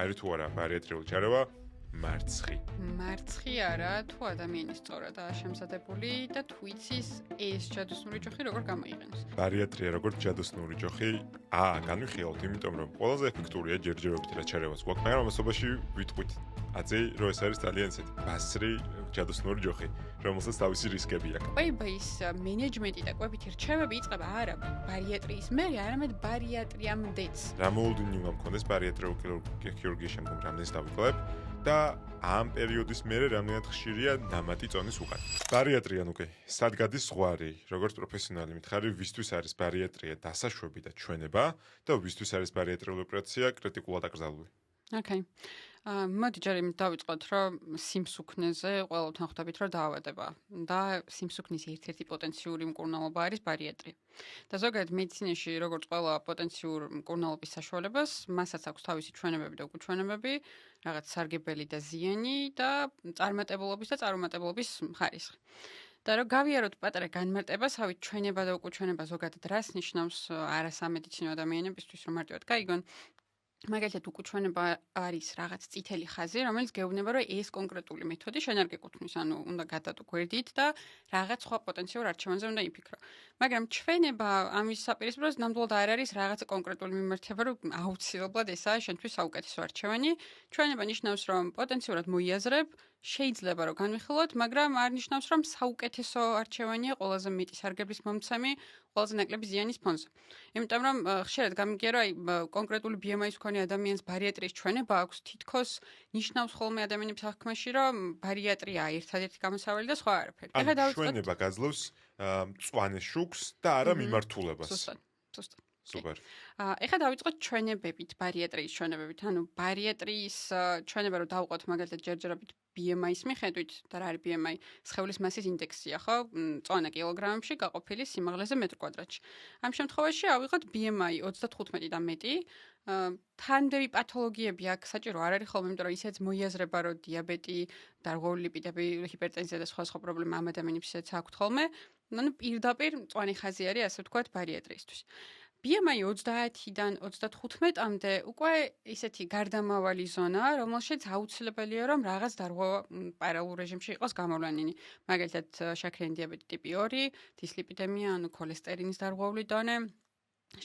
არის თუ არა ბარიატრიული ჩარევა მარცხი. მარცხი არა, თუ ადამიანის სწორადაა შემზადებული და თუ იცის ეს ჯადოსნური ჯოხი როგორ გამოიყენოს. ბარიატრია როგორც ჯადოსნური ჯოხი, განვიხილავთ, იმიტომ რომ ყველაზე ეფექტურია ჯერჯერობით რა ჩარევას გვაქვს, მაგრამ ამასობაში ვიტყვით აწი, რომ ეს არის ძალიან ისეთი ბასრი ჯადოსნური ჯოხი, რომელსაც თავისი რისკები აქვს. ყვების მენეჯმენტი და ყვებითი რჩევები იწყება არა ბარიატრიის მერე, არამედ ბარიატრიამდეც. რა მოულოდნელი უნდა მქონდეს ბარიატრიული ქირურგიის შემდგომ რამდენს დავიკლებ და ამ პერიოდის მერე რამდენად ხშირია ნამატი წონის უკან. ბარიატრია, ნუ კი, სად გადის ზღვარი, როგორც პროფესიონალი მითხარი, ვისთვის არის ბარიატრია დასაშვები და ჩვენება და ვისთვის არის ბარიატრიული ოპერაცია კრიტიკულად აკრძალული. ოკეი. მოდი ჯერ იმით დავიწყოთ, რომ სიმსუქნეზე ყველავთან ხვდებით, რომ დაავადება და სიმსუქნის ერთ-ერთი პოტენციური მკურნალობა არის ბარიატრია. და ზოგადად მედიცინაში, როგორც ყველა პოტენციურ მკურნალობის საშუალებას, მასაც აქვს თავისი ჩვენებები და უკუჩვენებები, რაღაც სარგებელი და ზიანი და წარმატებულობის და წარუმატებლობის ხარისხი. და რომ გავიაროთ პატარა განმარტება, სავით ჩვენება და უკუჩვენება ზოგადად რას ნიშნავს არასამედიცინო ადამიანებისთვის, რომ მარტივად გაიგონ. მაგალითად უკუჩვენება არის რაღაც წითელი ხაზი, რომელიც გეუბნება, რომ ეს კონკრეტული მეთოდი შენ არ გეკუთვნის, ანუ უნდა გადადო გვერდით და რაღაც სხვა პოტენციურ არჩევანზე უნდა იფიქრო. მაგრამ ჩვენება ამის საპირისპიროს ნამდვილად არ არის რაღაც კონკრეტული მიმართება, რომ აუცილებლად ესაა შენთვის საუკეთესო არჩევანი. ჩვენება ნიშნავს, რომ პოტენციურად მოიაზრებ, შეიძლება რომ განვიხილოთ, მაგრამ არ ნიშნავს, რომ საუკეთესო არჩევანია ყველაზე მეტი სარგებლის მომცემი, ყველაზე ნაკლები ზიანის ფონზე. იმიტომ რომ ხშირად გამიგია, რომ კონკრეტული BMI-ის მქონე ადამიანს ბარიატრიის ჩვენება აქვს, თითქოს ნიშნავს ხოლმე ადამიანების აღქმაში, რომ ბარიატრია ერთადერთი გამოსავალი და სხვა არაფერი. ეხლა დავიწყოთ. ჩვენება გაძლევს მწვანე შუქს და არა მიმართულებას. ზუსტად. სუპერ. ეხლა დავიწყოთ ჩვენებებით, ბარიატრიის ჩვენებებით. ანუ ბარიატრიის ჩვენება რომ დავყოთ მაგალითად ჯერჯერობით BMI-ის მიხედვით და რა არის BMI? სხეულის მასის ინდექსია, ხო? წონა კილოგრამებში გაყოფილი სიმაღლეზე მეტრ კვადრატში. ამ შემთხვევაში ავიღოთ BMI 35 და მეტი. თანმდევი პათოლოგიები აქ საჭირო არ არის ხოლმე, იმიტომ რომ ისეც მოიაზრება, რომ დიაბეტი, დარღვეული ლიპიდები, ჰიპერტენზია და სხვა პრობლემა ამ ადამიანებსაც აქვთ ხოლმე. ანუ პირდაპირ მწვანე ხაზი არის, ასე ვთქვათ, ბარიატრიისთვის. BMI 30-დან 35-მდე უკვე ისეთი გარდამავალი ზონაა, რომელშიც აუცილებელია, რომ რაღაც დარღვევა პარალელურ რეჟიმში იყოს გამოვლენილი. მაგალითად, შაქრიანი დიაბეტი ტიპი 2, დისლიპიდემია, ანუ ქოლესტერინის დარღვეული დონე,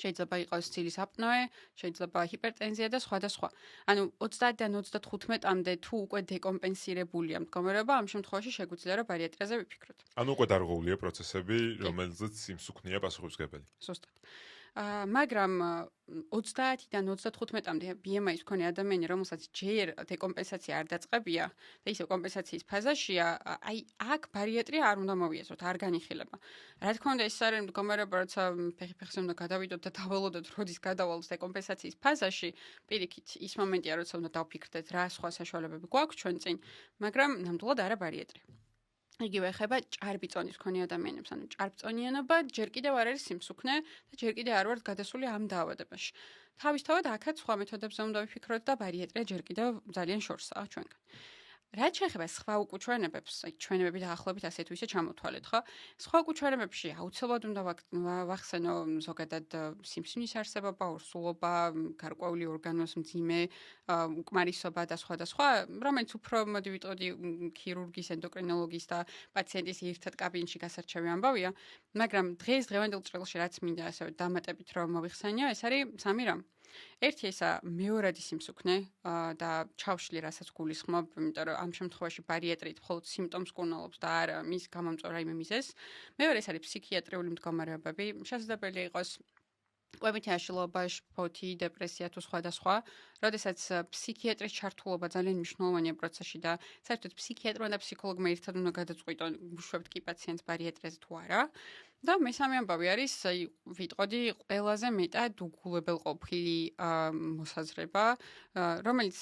შეიძლება იყოს ცილის აპნოე, შეიძლება ჰიპერტენზია და სხვა და სხვა. ანუ 30-დან 35-მდე თუ უკვე დეკომპენსირებულია მდგომარეობა, ამ შემთხვევაში შეგვიძლია რომ ბარიატრიაზე ვიფიქროთ. ანუ უკვე დარღვეულია პროცესები, რომელზეც სიმსუქნეა პასუხისმგებელი. ზუსტად. მაგრამ 30-დან 35-მდე BMI-ის მქონე ადამიანი, რომელსაც ჯერ დეკომპენსაცია არ დაწყებია და ისევ კომპენსაციის ფაზაშია, აი აქ ბარიატრია არ უნდა მოვიაზროთ, არ განიხილება. რა თქმა უნდა, ეს არის მდგომარეობა, როცა ფეხი-ფეხზე უნდა გადავიდოთ და დაველოდოთ, როდის გადავალთ დეკომპენსაციის ფაზაში, პირიქით ის მომენტია, როცა უნდა დავფიქრდეთ, რა სხვა საშუალებები გვაქვს ჩვენ წინ, მაგრამ ნამდვილად არა ბარიატრია. იგივე ეხება ჭარბიწონის მქონე ადამიანებს, ანუ ჭარბწონიანობა ჯერ კიდევ არ არის სიმსუქნე და ჯერ კიდევ არ ვართ გადასული ამ დაავადებაში. თავისთავად აქაც სხვა მეთოდებზე უნდა ვიფიქროთ და ბარიატრია ჯერ კიდევ ძალიან შორსაა ჩვენგან. რაც შეეხება სხვა უკუჩვენებებს, აი ჩვენებები დაახლოებით ასეთ ვისე ჩამოვთვალეთ, ხო? სხვა უკუჩვენებებში აუცილებლად უნდა ვახსენო ზოგადად სიმსივნის არსებობა, ორსულობა, გარკვეული ორგანოს მძიმე უკმარისობა და სხვა, რომელიც უფრო მოდი ვიტყოდი ქირურგის, ენდოკრინოლოგის და პაციენტის ერთად კაბინში გასარჩევი ამბავია, მაგრამ დღევანდელ ჭრილში რაც მინდა ასევე დამატებით რომ მოვიხსენიო, ეს არის სამი რამ. ერთი ესა მეორადი სიმსუქნე და ჩავშლი, რასაც გულისხმობ, იმიტომ რომ ამ შემთხვევაში ბარიატრიით მხოლოდ სიმპტომს კურნალობს და არა მის გამომწვევ რაიმე მიზეზს. მეორე ეს არის ფსიქიატრიული მდგომარეობები, შესაძლებელია იყოს ყვებითი აშლილობა, შფოთი, დეპრესია თუ სხვა და სხვა, როდესაც ფსიქიატრის ჩართულობა ძალიან მნიშვნელოვანია პროცესში და საერთოდ ფსიქიატრმა და ფსიქოლოგმა ერთად უნდა გადაწყვიტონ, უშვებთ კი პაციენტს ბარიატრიაზე თუ არა. და მესამე ამბავი არის, აი, ვიტყოდი ყველაზე მეტად უგულებელყოფილი მოსაზრება, რომელიც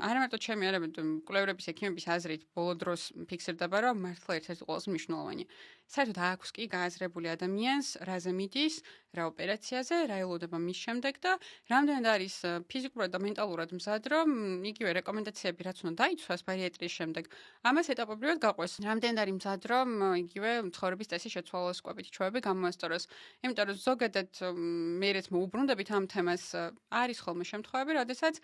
არა მარტო ჩემი, არამედ მკვლევრების ექიმების აზრით ბოლო დროს ფიქსირდება, რომ მართლა ერთ-ერთი ყველაზე მნიშვნელოვანია. საერთოდ აქვს კი გააზრებული ადამიანს, რაზე მიდის, რა ოპერაციაზე, რა ელოდება მის შემდეგ და რამდენად არის ფიზიკურად და მენტალურად მზად, რომ იგივე რეკომენდაციები რაც უნდა დაიცვას ბარიატრიის შემდეგ, ამას ეტაპობრივად გაყვეს. რამდენად არის მზად, რომ იგივე ცხოვრების წესი შეცვალოს, კვებითი ჩვევები გამოასწოროს. იმიტომ რომ ზოგადად მეც მოუბრუნდებით ამ თემას, არის ხოლმე შემთხვევები, როდესაც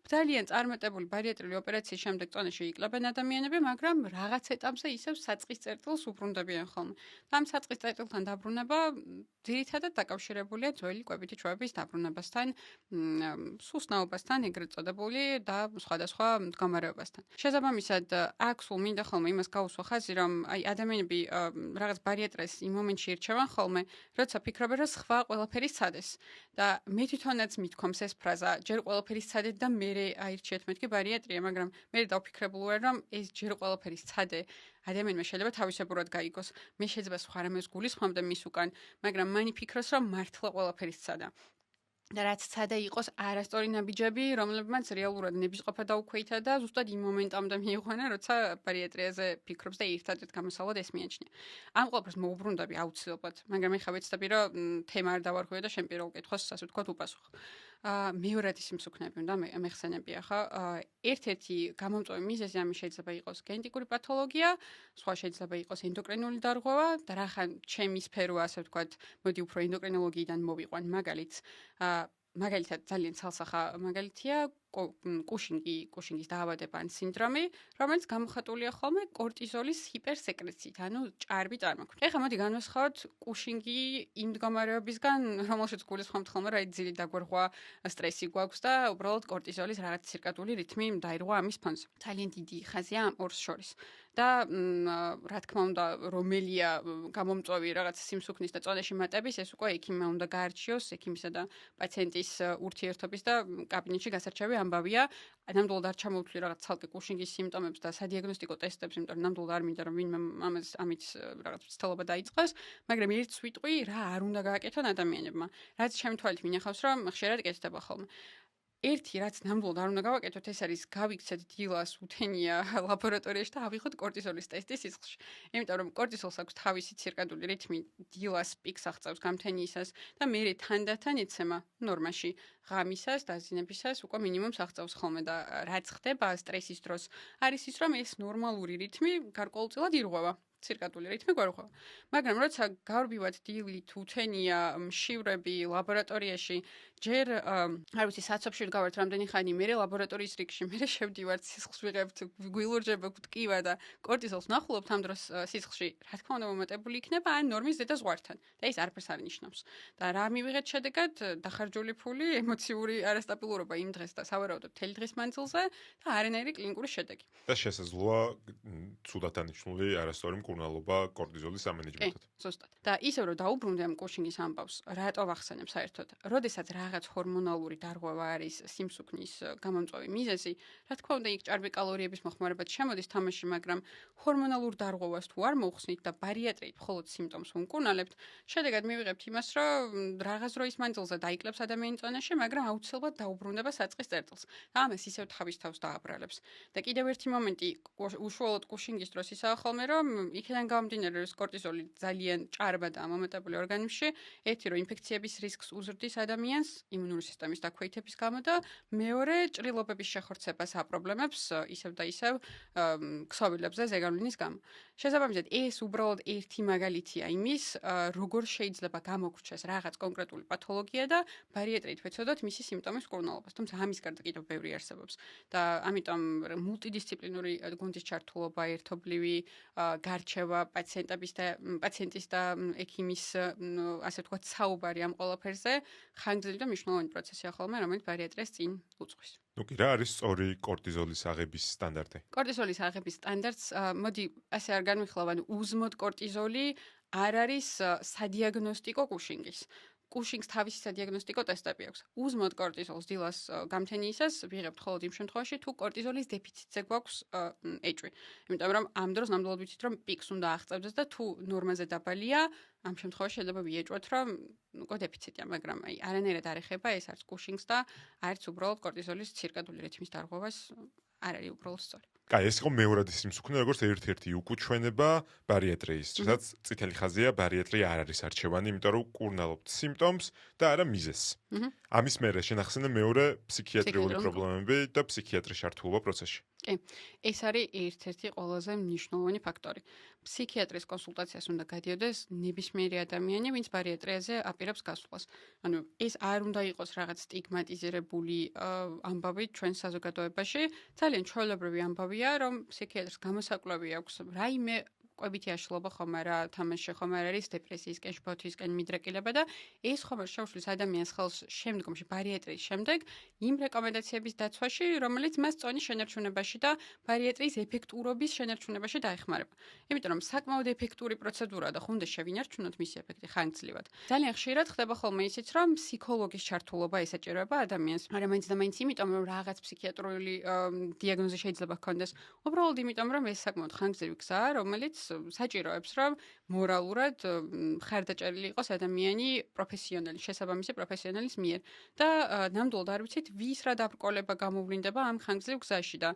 ძალიან წარმატებული ბარიატრიული ოპერაციის შემდეგ წონაში იკლებენ ადამიანები, მაგრამ რაღაც ეტაპზე ისევ საწყის წერტილს უბრუნდებიან ხოლმე. და ამ საწყის წერტილთან დაბრუნება ძირითადად დაკავშირებულია ძველი კვებითი ჩვევების დაბრუნებასთან, სუსტნაობასთან, ეგრეთ წოდებული და სხვადასხვა მდგომარეობასთან. შესაბამისად, აქ სულ მინდა ხოლმე იმას გაუსვა ხაზი, რომ აი ადამიანები რაღაც ბარიატრეს იმ მომენტში ირჩევენ ხოლმე, როცა ფიქრობენ, რომ სხვა ყველაფერი სცადეს. და მე თვითონაც მithkoms ეს ფრაზა, ჯერ ყველაფერი სცადეთ და მერე აირჩიეთ მეთქი ბარიატრია, მაგრამ მე დავფიქრებული ვარ, რომ ეს ჯერ ყველაფერი სცადე ადამიანმა შეიძლება თავისებურად გაიგოს. მე შეიძლება სხვა რამეს გულისხმობდე მის უკან, მაგრამ მან იფიქროს, რომ მართლა ყველაფერი სცადა. და რაც სცადა იყოს არასწორი ნაბიჯები, რომლებმაც რეალურად ნებისყოფა დაუქვეითა და ზუსტად იმ მომენტამდე მიიყვანა, როცა ბარიატრიაზე ფიქრობს და ერთადერთ გამოსავლად ეს მიაჩნია. ამ ყველაფერს მოუბრუნდები აუცილებლად, მაგრამ ეხლა ვეცდები, რომ თემა არ დავარღვიო და შენ პირველ კითხვას ასე ვთქვათ უპასუხო. მეორადი სიმსუქნეები უნდა მეხსენებია ხა. ერთ-ერთი გამომწვევი მიზეზი ამის შეიძლება იყოს გენეტიკური პათოლოგია, სხვა შეიძლება იყოს ენდოკრინული დარღვევა და რახან ჩემი სფეროა ასე ვთქვათ, მოდი უფრო ენდოკრინოლოგიიდან მოვიყვან მაგალითს. მაგალითად ძალიან ცალსახა მაგალითია კუშინგის დაავადება ან სინდრომი, რომელიც გამოხატულია ხოლმე კორტიზოლის ჰიპერსეკრეციით, ანუ ჭარბი წარმოქმნით. ეხლა მოდი განვასხვაოთ კუშინგი იმ მდგომარეობისგან, რომელშიც გულისხმობთ ხოლმე, რა ძილი დაგვერღვა, სტრესი გვაქვს და უბრალოდ კორტიზოლის რაღაც ცირკადული რითმი დაირღვა ამის ფონზე. ძალიან დიდი ხაზია ამ ორს შორის. და რა თქმა უნდა, რომელია გამომწვევი რაღაც სიმსუქნის და წონაში მატების, ეს უკვე ექიმმა უნდა გაარჩიოს, ექიმისა და პაციენტის ურთიერთობის და კაბინეტში გასარჩევი ამბავია. ნამდვილად არ ჩამოვთვლი რაღაც ცალკე კუშინგის სიმპტომებს და სადიაგნოსტიკო ტესტებს, იმიტომ რომ ნამდვილად არ მინდა რომ ვინმე ამით რაღაც ცდელობა დაიწყოს, მაგრამ ერთ სვიტყვი რა არ უნდა გააკეთონ ადამიანებმა. რაც ჩემი თვალით მინახავს, რომ ხშირად კეთდება ხოლმე. ერთი რაც ნამდვილად არ უნდა გავაკეთოთ, ეს არის გავიქცეთ დილას უთენია ლაბორატორიაში და ავიღოთ კორტიზოლის ტესტი სისხლში. იმიტომ რომ კორტიზოლს აქვს თავისი ცირკადული რითმი, დილას პიკს აღწევს გამთენიისას და მერე თანდათან ეცემა ნორმაში. ღამისას, დაზიანებისას უკვე მინიმუმს აღწევს ხოლმე და რაც ხდება სტრესის დროს, არის ის რომ ეს ნორმალური რითმი გარკვეულწილად ირღვევა. ცირკადული რითმი გვერდება. მაგრამ როცა გავრბივად დილით უთენია მშივრები ლაბორატორიაში, ჯერ არ ვიცი საცობში ვდგავართ რამდენი ხანი, მერე ლაბორატორიის რიგში, მერე შევდივართ სისხლს ვიღებთ, გვილურჯება გვტკივა და კორტიზოლს ნახულობთ ამ დროს სისხლში, რა თქმა უნდა მომატებული იქნება ან ნორმის ზედა ზღვართან. და ეს არაფერს არ ნიშნავს. და რა მივიღეთ შედეგად? დახარჯული ფული, ემოციური არასტაბილურობა იმ დღეს და სავარაუდოდ მთელი დღის მანძილზე და არანაირი კლინიკური შედეგი. და შესაძლოა ცუდად დანიშნული არასწორი მკურნალობა კორტიზოლის ამენეჯმენტად. ზუსტად. და ისევ რომ დაუბრუნდე ამ კუშინგის ამბავს, რატო ვახსენებ საერთოდ? როდესაც რაღაც ჰორმონალური დარღვევა არის სიმსუქნის გამომწვევი მიზეზი, რა თქმა უნდა, იქ ჭარბი კალორიების მოხმარებაც შემოდის თამაში, მაგრამ ჰორმონალურ დარღვევას თუ არ მოუხსნით და ბარიატრიით მხოლოდ სიმპტომს ვუმკურნალებთ, შედეგად მივიღებთ იმას, რომ რაღაც დროის მანძილზე დაიკლებს ადამიანი წონაში, მაგრამ აუცილებლად დაუბრუნდება საწყის წერტილს. და ამას ისევ თავის თავს დააბრალებს. და კიდევ ერთი მომენტი, უშუალოდ კუშინგის დროს ისაა ხოლმე, რომ იქიდან გამომდინარე, რომ კორტიზოლი ძალიან ჭარბადაა მომატებული ორგანიზმში, ერთი რომ ინფექციების რისკს უზრდის ადამიანს იმუნური სისტემის დაქვეითების გამო და მეორე ჭრილობების შეხორცებას აპრობლემებს ისევ და ისევ ქსოვილებზე ზეგავლენის გამო. შესაბამისად, ეს უბრალოდ ერთი მაგალითია იმის, როგორ შეიძლება გამოგრჩეს რაღაც კონკრეტული პათოლოგია და ბარიატრით ვეცოდოთ მისი სიმპტომის მკურნალობას. თუმცა ამის გარდა კიდევ ბევრი არსებობს. და ამიტომ მულტიდისციპლინური გუნდის ჩართულობა, ერთობლივი გარჩევა პაციენტის და ექიმის ასე ვთქვათ საუბარი ამ ყველაფერზე ხანგრძლივი და მნიშვნელოვანი პროცესია ხოლმე, რომელიც ბარიატრიას წინ უძღვის. ნუ კი რა არის სწორი კორტიზოლის აღების სტანდარტი? კორტიზოლის აღების სტანდარტს, მოდი ასე არ განვიხილავ, უზმოდ კორტიზოლი არ არის სადიაგნოსტიკო კუშინგის. კუშინგს თავისი სადიაგნოსტიკო ტესტები აქვს. უზმოდ კორტიზოლს დილას გამთენიისას ვიღებთ მხოლოდ იმ შემთხვევაში, თუ კორტიზოლის დეფიციტზე გვაქვს ეჭვი. იმიტომ რომ ამ დროს ნამდვილად ვიცით, რომ პიკს უნდა აღწევდეს და თუ ნორმაზე დაბალია, ამ შემთხვევაში შეიძლება ვიეჭვოთ, რომ უკვე დეფიციტია, მაგრამ აი არანაირად არ ეხება ეს არც კუშინგს და არც უბრალოდ კორტიზოლის ცირკადული რითმის დარღვევას არ არის უბრალოდ სწორი. კაი, ეს იყო მეორადი სიმსუქნე, როგორც ერთ-ერთი უკუჩვენება ბარიატრიის, რასაც წითელი ხაზია ბარიატრია არ არის არჩევანი, იმიტომ რომ კურნალობთ სიმპტომს და არა მიზეზს. ამის მერე შენახსენე მეორე ფსიქიატრიული პრობლემები და ფსიქიატრის ჩართულობა პროცესში. კი, ეს არის ერთ-ერთი ყველაზე მნიშვნელოვანი ფაქტორი. ფსიქიატრის კონსულტაციას უნდა გადიოდეს ნებისმიერი ადამიანი, ვინც ბარიატრიაზე აპირებს გასვლას. ანუ ეს არ უნდა იყოს რაღაც სტიგმატიზირებული ამბავი ჩვენ საზოგადოებაში. ძალიან ჩვეულებრივი ამბავია, რომ ფსიქიატრს გამოსაკვლევი აქვს რაიმე კვებითი აშლობა ხომ არა, თამაში ხომ არ არის დეპრესიისკენ, შფოთვისკენ მიდრეკილება და ეს ხომ არ შეუშლის ადამიანს ხელს შემდგომში ბარიატრიის შემდეგ იმ რეკომენდაციების დაცვაში, რომელიც მას წონის შენარჩუნებაში და ბარიატრიის ეფექტურობის შენარჩუნებაში დაეხმარება. იმიტომ რომ საკმაოდ ეფექტური პროცედურაა და ხუნდა შევინარჩუნოთ მისი ეფექტი ხანგრძლივად. ძალიან ხშირად ხდება ხოლმე ისიც, რომ ფსიქოლოგის ჩართულობა ესაჭიროება ადამიანს, მაგრამ მაინც და მაინც იმიტომ რომ რაღაც ფსიქიატრიული დიაგნოზი შეიძლება ჰქონდეს, უბრალოდ იმიტომ რომ ეს საკმაოდ ხანგრძლივი გზაა, რომელიც საჭიროებს, რომ მორალურად ხარდაჭერილი იყოს ადამიანი პროფესიონალი, შესაბამისი პროფესიონალის მიერ და ნამდვილად არ ვიცით, ვის რა დაბრკოლება გამოვლინდება ამ ხანგრძლივ გზაში და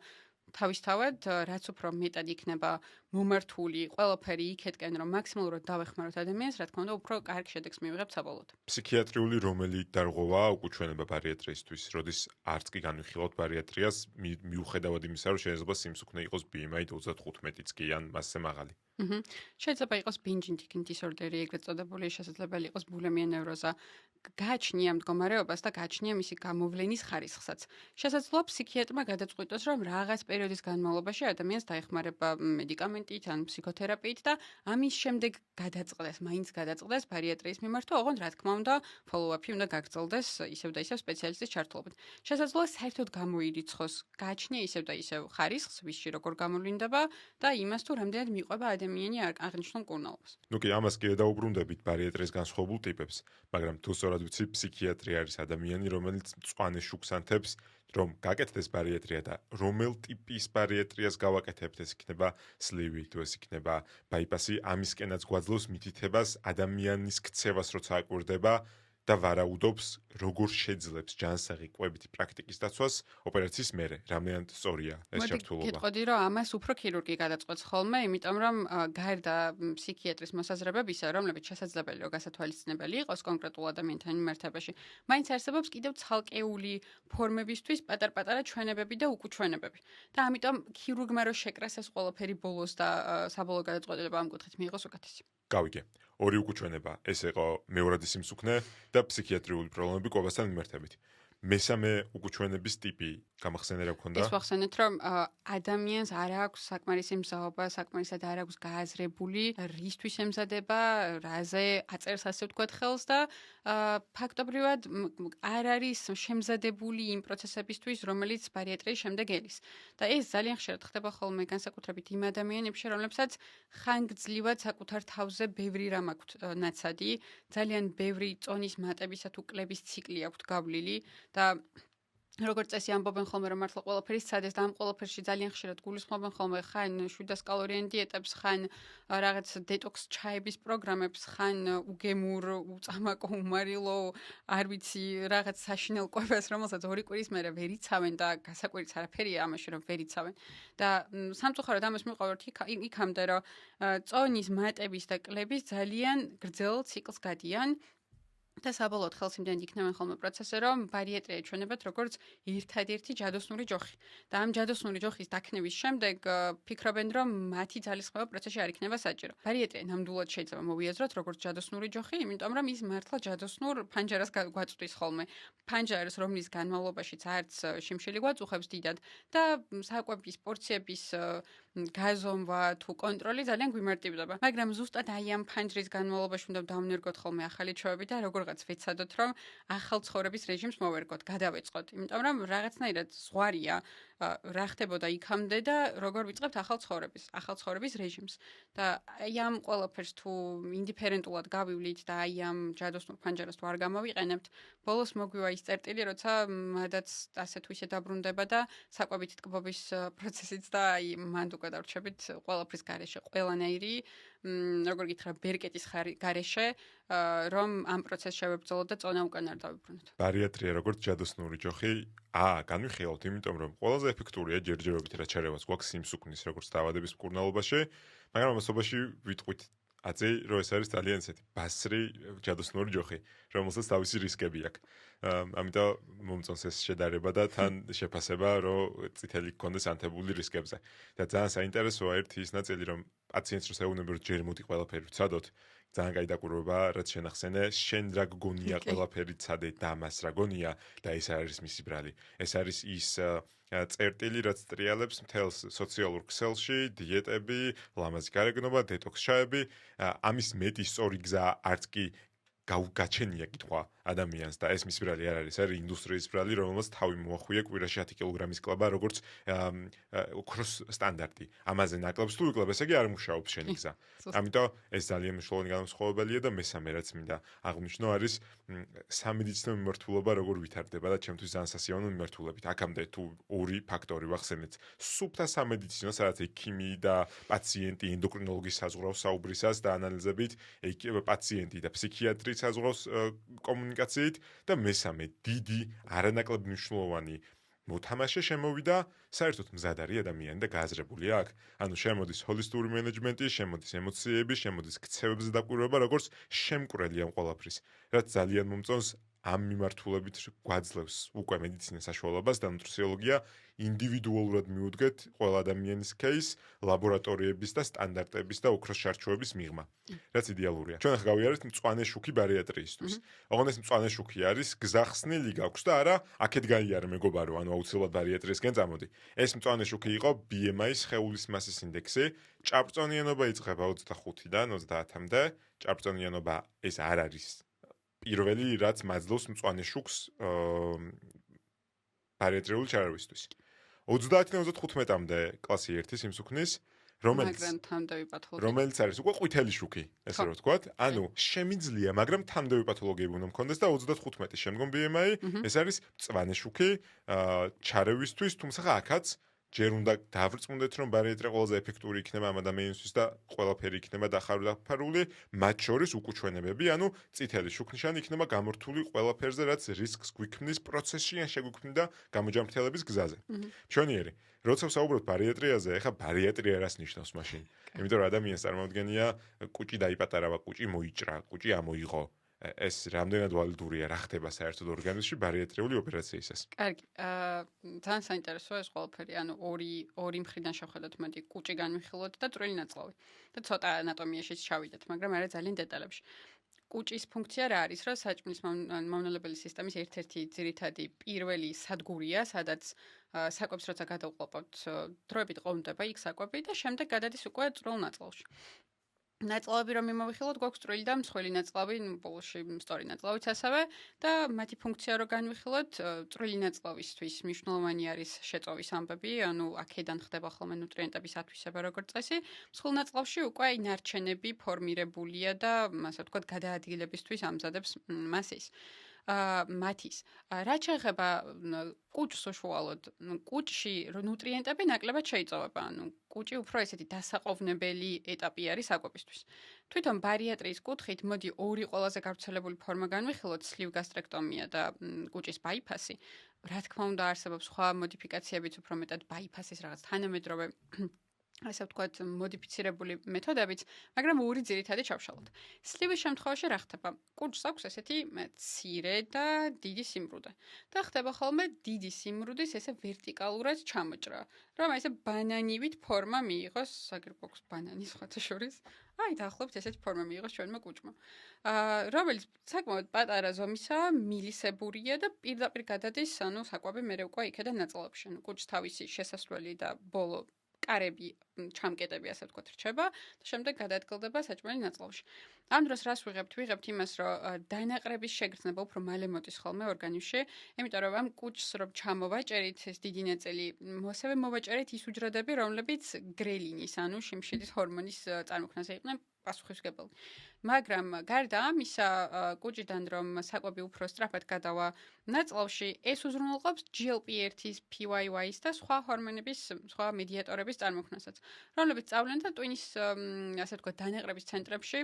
თავისთავად, რაც უფრო მეტად იქნება მომართული ყველაფერი იქეთკენ, რომ მაქსიმალურად დავეხმაროთ ადამიანს, რა თქმა უნდა, უფრო კარგ შედეგს მივიღებთ საბოლოოდ. ფსიქიატრიული რომელი დარღვევა უკუჩვენება ბარიატრიისთვის, როდის არც კი განვიხილავთ ბარიატრიას, მიუხედავად იმისა, რომ შეიძლება სიმსუქნე იყოს BMI 35-იც კი ან მასზე მაღალი. შეიძლება იყოს binge eating disorder-ი, ეგრეთ წოდებული, შესაძლებელი იყოს ბულიმია ნევროზა. გააჩნია მდგომარეობას და გააჩნია მისი გამოვლენის ხარისხსაც. შესაძლოა ფსიქიატრმა გადაწყვიტოს, რომ რაღაც პერიოდის განმავლობაში ადამიანს დაეხმარება მედიკამენტით ან ფსიქოთერაპიით და ამის შემდეგ მაინც გადაწყდეს ბარიატრიის მიმართ, ოღონდ რა თქმა უნდა, follow-up-ი უნდა გაგრძელდეს ისევ და ისევ სპეციალისტის ჩართულობით. შესაძლოა საერთოდ გამოირიცხოს, გააჩნია ისევ და ისევ ხარისხს, ვისში როგორ გამოვლინდება და იმას თუ რამდენად მიყვება ადამიანი აღნიშნულ კურნალობას. ნუ კი, ამას კი დავუბრუნდებით ბარიატრის განსხვავებულ ტიპებს, მაგრამ თუ სწორად ვიცი, ფსიქიატრი არის ადამიანი, რომელიც მწვანე შუქს ანთებს, რომ გაკეთდეს ბარიატრია და რომელ ტიპის ბარიატრიას გავაკეთებთ, ეს იქნება სლივი, თუ ეს იქნება ბაიპასი, ამისკენაც გვაძლევს მითითებას ადამიანის ქცევას, როცა აკვირდება და ვარაუდობს, როგორ შეძლებს ჯანსაღი კვებითი პრაქტიკის დაცვას ოპერაციის მერე. რამდენად სწორია ეს ჩართულობა? გეტყოდი, რომ ამას უფრო ქირურგი გადაწყვეტს ხოლმე, იმიტომ რომ გარდა ფსიქიატრის მოსაზრებებისა, რომლებიც შესაძლებელი რომ გასათვალისწინებელი იყოს კონკრეტულ ადამიანთან მიმართებაში, მაინც არსებობს კიდევ ცალკეული ფორმებისთვის პატარ-პატარა ჩვენებები და უკუჩვენებები. და ამიტომ ქირურგმა რო შეკრეს ეს ყველაფერი ბოლოს და საბოლოო გადაწყვეტილება ამ კუთხით მიიღოს უკეთესი. გავიგე. ორი უკუჩვენება, ეს იყო მეორადი სიმსუქნე და ფსიქიატრიული პრობლემები კვებასთან მიმართებით. მესამე უკუჩვენების ტიპი გამახსენე რა გქონდა? ეს ვახსენეთ, რომ ადამიანს არ აქვს საკმარისი მზაობა, საკმარისად არ აქვს გააზრებული რისთვის ემზადება, რაზე აწერს ასე ვთქვათ ხელს და ფაქტობრივად არ არის შემზადებული იმ პროცესებისთვის, რომელიც ბარიატრიის შემდეგ ელის. და ეს ძალიან ხშირად ხდება ხოლმე განსაკუთრებით იმ ადამიანებში, რომლებსაც ხანგრძლივად საკუთარ თავზე ბევრი რამ აქვთ ნაცადი, ძალიან ბევრი წონის მატებისა თუ კლების ციკლი აქვთ გავლილი და როგორც წესი ამბობენ ხოლმე რომ მართლა ყველაფერი სცადეს და ამ ყველაფერში ძალიან ხშირად გულისხმობენ ხოლმე ხან 700 კალორიიან დიეტებს, ხან რაღაც დეტოქს ჩაების პროგრამებს, ხან უგემურ, უწამაკო, უმარილო, არ ვიცი, რაღაც საშინელ კვებას, რომელსაც 2 კვირის მერე ვერ იცავენ და გასაკვირიც არაფერია ამაში რომ ვერ იცავენ. და სამწუხაროდ ამას მივყავართ იქამდე რომ წონის მატების და კლების ძალიან გრძელ ციკლს გადიან და საბოლოოდ ხელსიმდენად იქნებიან ხოლმე პროცესზე, რომ ბარიატრია ჩვენებათ როგორც ერთადერთი ჯადოსნური ჯოხი. და ამ ჯადოსნური ჯოხის დაქნების შემდეგ ფიქრობენ, რომ მათი ძალისხმევა პროცესში არ იქნება საჭირო. ბარიატრია ნამდვილად შეიძლება მოვიაზროთ როგორც ჯადოსნური ჯოხი, იმიტომ რომ ის მართლა ჯადოსნურ ფანჯარას გვაწვდის ხოლმე. ფანჯარას, რომლის განმავლობაშიც არც შიმშილი გვაწუხებს დიდად და საკვების პორციების გაზომვა თუ კონტროლი ძალიან გვიმარტივდება. მაგრამ ზუსტად აი ამ ფანჯრის განმავლობაში უნდა დავნერგოთ ხოლმე ახალი ჩვევები და როგორღაც ვეცადოთ, რომ ახალ ცხოვრების რეჟიმს მოვერგოთ, გადავეწყოთ. იმიტომ რომ რაღაცნაირად ზღვარია რა ხდებოდა იქამდე და როგორ ვიწყებთ ახალ ცხოვრების რეჟიმს. და აი ამ ყველაფერს თუ ინდიფერენტულად გავივლით და აი ამ ჯადოსნურ ფანჯარას თუ არ გამოვიყენებთ, ბოლოს მოგვივა ის წერტილი, როცა მადაც ასე თუ ისე დაბრუნდება და საკვებით ტკბობის პროცესიც და აი მანდ უკვე დავრჩებით ყველაფრის გარეშე, ყველანაირი როგორ გითხრა, ბერკეტის გარეშე, რომ ამ პროცესს შევებრძოლოთ და წონა უკან არ დავიბრუნოთ. ბარიატრია როგორც ჯადოსნური ჯოხი, განვიხილავთ, იმიტომ რომ ყველაზე ეფექტურია ჯერჯერობით რაც შერევას გვაქვს სიმსუქნის როგორც დაავადების მკურნალობაში, მაგრამ ამასობაში ვიტყვით აწი, რომ ეს არის ძალიან ისეთი ბასრი ჯადოსნური ჯოხი, რომელსაც თავისი რისკები აქვს. ამიტომ მომწონს ეს შედარება და თან შეფასება, რომ წითელი გქონდეს ანთებული რისკებზე. და ძალიან საინტერესოა ერთი ის ნაწილი, რომ პაციენტს რო საუბნები, რომ ჯერ მოდი ყველაფერი ვცადოთ, ძალიან კაი დაკვირვებაა, რაც შენახსენე, შენ რა გგონია ყველაფერი ცადე და მას რა გონია და ეს არის მისი ბრალი. ეს არის ის წერტილი, რაც ტრიალებს მთელს სოციალურ ქსელში, დიეტები, ლამაზი გარეგნობა, დეტოქს ჩაები, ამის მეტი სწორი გზა არც კი გაჩენია კითხვა ადამიანს და ეს მის ბრალი არ არის, არის ინდუსტრიის ბრალი, რომელმაც თავი მოახვია კვირაში 10 კილოგრამის კლობა, როგორც ოქროს სტანდარტი. ამაზე ნაკლებს თუ იკლებ, ესე იგი არ მუშაობს შენი გზა. ამიტომ ეს ძალიან მნიშვნელოვანი განსხვავებელია და მესამე რაც მინდა აღვნიშნო არის სამედიცინო მიმართულება როგორ ვითარდება და ჩემთვის ძალიან სასიამოვნო მიმართულებით. აქამდე თუ ორი ფაქტორი ვახსენეთ, სუფთა სამედიცინო, სადაც ექიმი და პაციენტი ენდოკრინოლოგის საზღვრავს საუბრისას და ანალიზებით, პაციენტი და ფსიქიატრი საზღვრავს კომუნიკაციით და მესამე დიდი არანაკლებ მნიშვნელოვანი მოთამაშე შემოვიდა საერთოდ მზად არის ადამიანი და გააზრებულია აქ. ანუ შემოდის ჰოლისტური მენეჯმენტი, შემოდის ემოციები, შემოდის ქცევებზე დაკვირვება, როგორც შემკვრელი ამ ყველაფრის. რაც ძალიან მომწონს ამ მიმართულებით გვაძლევს უკვე მედიცინის საშუალებას და ნუტრიციოლოგია ინდივიდუალურად მიუდგეთ ყველა ადამიანის кейს, ლაბორატორიების და სტანდარტების და ოქროს შარჩოების მიღმა. რაც იდეალურია. ჩვენ ახლა გავიარეთ მწვანე შუქი ბარიატრიისთვის. ოღონდ ეს მწვანე შუქი არის გზახსნილი გაქვს და არა აქეთ გაიარე მეგობარო, ანუ აუცილებლად ბარიატრიისკენ წამოდი. ეს მწვანე შუქი იყო BMI-ის სხეულის მასის ინდექსი, ჭარბწონიანობა იწყება 25-დან 30-მდე. ჭარბწონიანობა ეს არ არის პირველი რაც მაძლევს მწვანე შუქს ბარიატრიული ჩარევისთვის. 30-დან 35-მდე კლასი 1 სიმსუქნის, რომელიც არის უკვე ყვითელი შუქი, ესე რომ ვთქვათ, ანუ შემიძლია, მაგრამ თამდევი პათოლოგიები უნდა მქონდეს და 35-ის შემდგომ BMI ეს არის მწვანე შუქი ჩარევისთვის, თუმცა აქაც ჯერ უნდა დავრწმუნდეთ, რომ ბარიატრია ყველაზე ეფექტური იქნება ამ ადამიანისთვის და ყველაფერი იქნება დახარული, მათ შორის უკუჩვენებები, ანუ წითელი შუქნიშანი იქნება გამორთული ყველაფერზე, რაც რისკს გვიქმნის პროცესში ან შეგვიქმნიდა გამოჯამრთელების გზაზე. მშვენიერი, როცა ვსაუბრობთ ბარიატრიაზე, ეხა ბარიატრია რას ნიშნავს მაშინ? იმიტომ რომ ადამიანს წარმოადგენია კუჭი დაიპატარავა, კუჭი მოიჭრა, კუჭი ამოიღო. ეს რამდენად ვალიდურია, რა ხდება საერთოდ ორგანიზმში ბარიატრიული ოპერაციისას. კარგი, ძალიან საინტერესოა ეს ყველაფერი, ანუ ორი მხრიდან შევხედოთ, მოდი კუჭი განვიხილოთ და წვრილი ნაწლავი. და ცოტა ანატომიაში ჩავიდეთ, მაგრამ არა ძალიან დეტალებში. კუჭის ფუნქცია რა არის, რომ საჭმლის მომნელებელი სისტემის ერთ-ერთი ძირითადი პირველი სადგურია, სადაც საკვებს როცა გადავყლობთ, დროებით ყოვდება იქ საკვები და შემდეგ გადადის უკვე წვრილ ნაწლავში. ნაწლავები რომ მიმოვიხილოთ, გვაქვს წვრილი და მსხვილი ნაწლავი, ბოლოში სწორი ნაწლავიც ასევე და მათი ფუნქცია რო განვიხილოთ, წვრილი ნაწლავისთვის მნიშვნელოვანი არის შეწოვის ამბები, ანუ აქედან ხდება ხოლმე ნუტრიენტების ათვისება როგორც წესი. მსხვილ ნაწლავში უკვე აი ნარჩენები ფორმირებულია და ასე ვთქვათ, გადაადგილებისთვის ამზადებს მას ის. მათის. რაც შეეხება კუჭს უშუალოდ, კუჭში ნუტრიენტები ნაკლებად შეიწოვება, ანუ კუჭი უფრო ესეთი დასაყოვნებელი ეტაპი არის საკვებისთვის. თვითონ ბარიატრიის კუთხით მოდი ორი ყველაზე გავრცელებული ფორმა განვიხილოთ, სლივ გასტრექტომია და კუჭის ბაიფასი. რა თქმა უნდა, არსებობს სხვა მოდიფიკაციებიც, უფრო მეტად ბაიფასის რაღაც თანამედროვე ასე ვთქვათ, მოდიფიცირებული მეთოდებიც, მაგრამ ორი ძირითადი ჩავშალოთ. სლივის შემთხვევაში რა ხდება? კუჭს აქვს ესეთი მცირე და დიდი სიმრუდე. და ხდება ხოლმე დიდი სიმრუდის ესე ვერტიკალურად ჩამოჭრა, რომ ესე ბანანივით ფორმა მიიღოს, აგერ გვაქვს ბანანი სხვათა შორის. აი, დაახლოებით ესეთი ფორმა მიიღოს ჩვენმა კუჭმა. რომელიც საკმაოდ პატარა ზომისაა, მილისებურია და პირდაპირ გადადის, ანუ საკვები მერე უკვე იქედან ნაწლავში. ანუ კუჭს თავისი შესასვლელი და ბოლო კარები, ჩამკეტები, ასე ვთქვათ, რჩება და შემდეგ გადაადგილდება საჭმელი ნაწლავში. ამ დროს რას ვიღებთ? ვიღებთ იმას, რომ დანაყრების შეგრძნება უფრო მალე მოდის ხოლმე ორგანიზმში, იმიტომ რომ ამ კუჭს რომ ჩამოვაჭერით ეს დიდი ნაწილი, ასევე მოვაჭერით ის უჯრედები, რომლებიც გრელინის, ანუ შიმშილის ჰორმონის წარმოქმნაზე იყვნენ პასუხისმგებელი. მაგრამ გარდა ამისა, კუჭიდან რომ საკვები უფრო სწრაფად გადავა ნაწლავში, ეს უზრუნველყოფს GLP-1-ის, PYY-ის და სხვა ჰორმონების, სხვა მედიატორების წარმოქმნასაც, რომლებიც სწავლენ და ტვინის, ასე ვთქვათ, დანაყრების ცენტრებში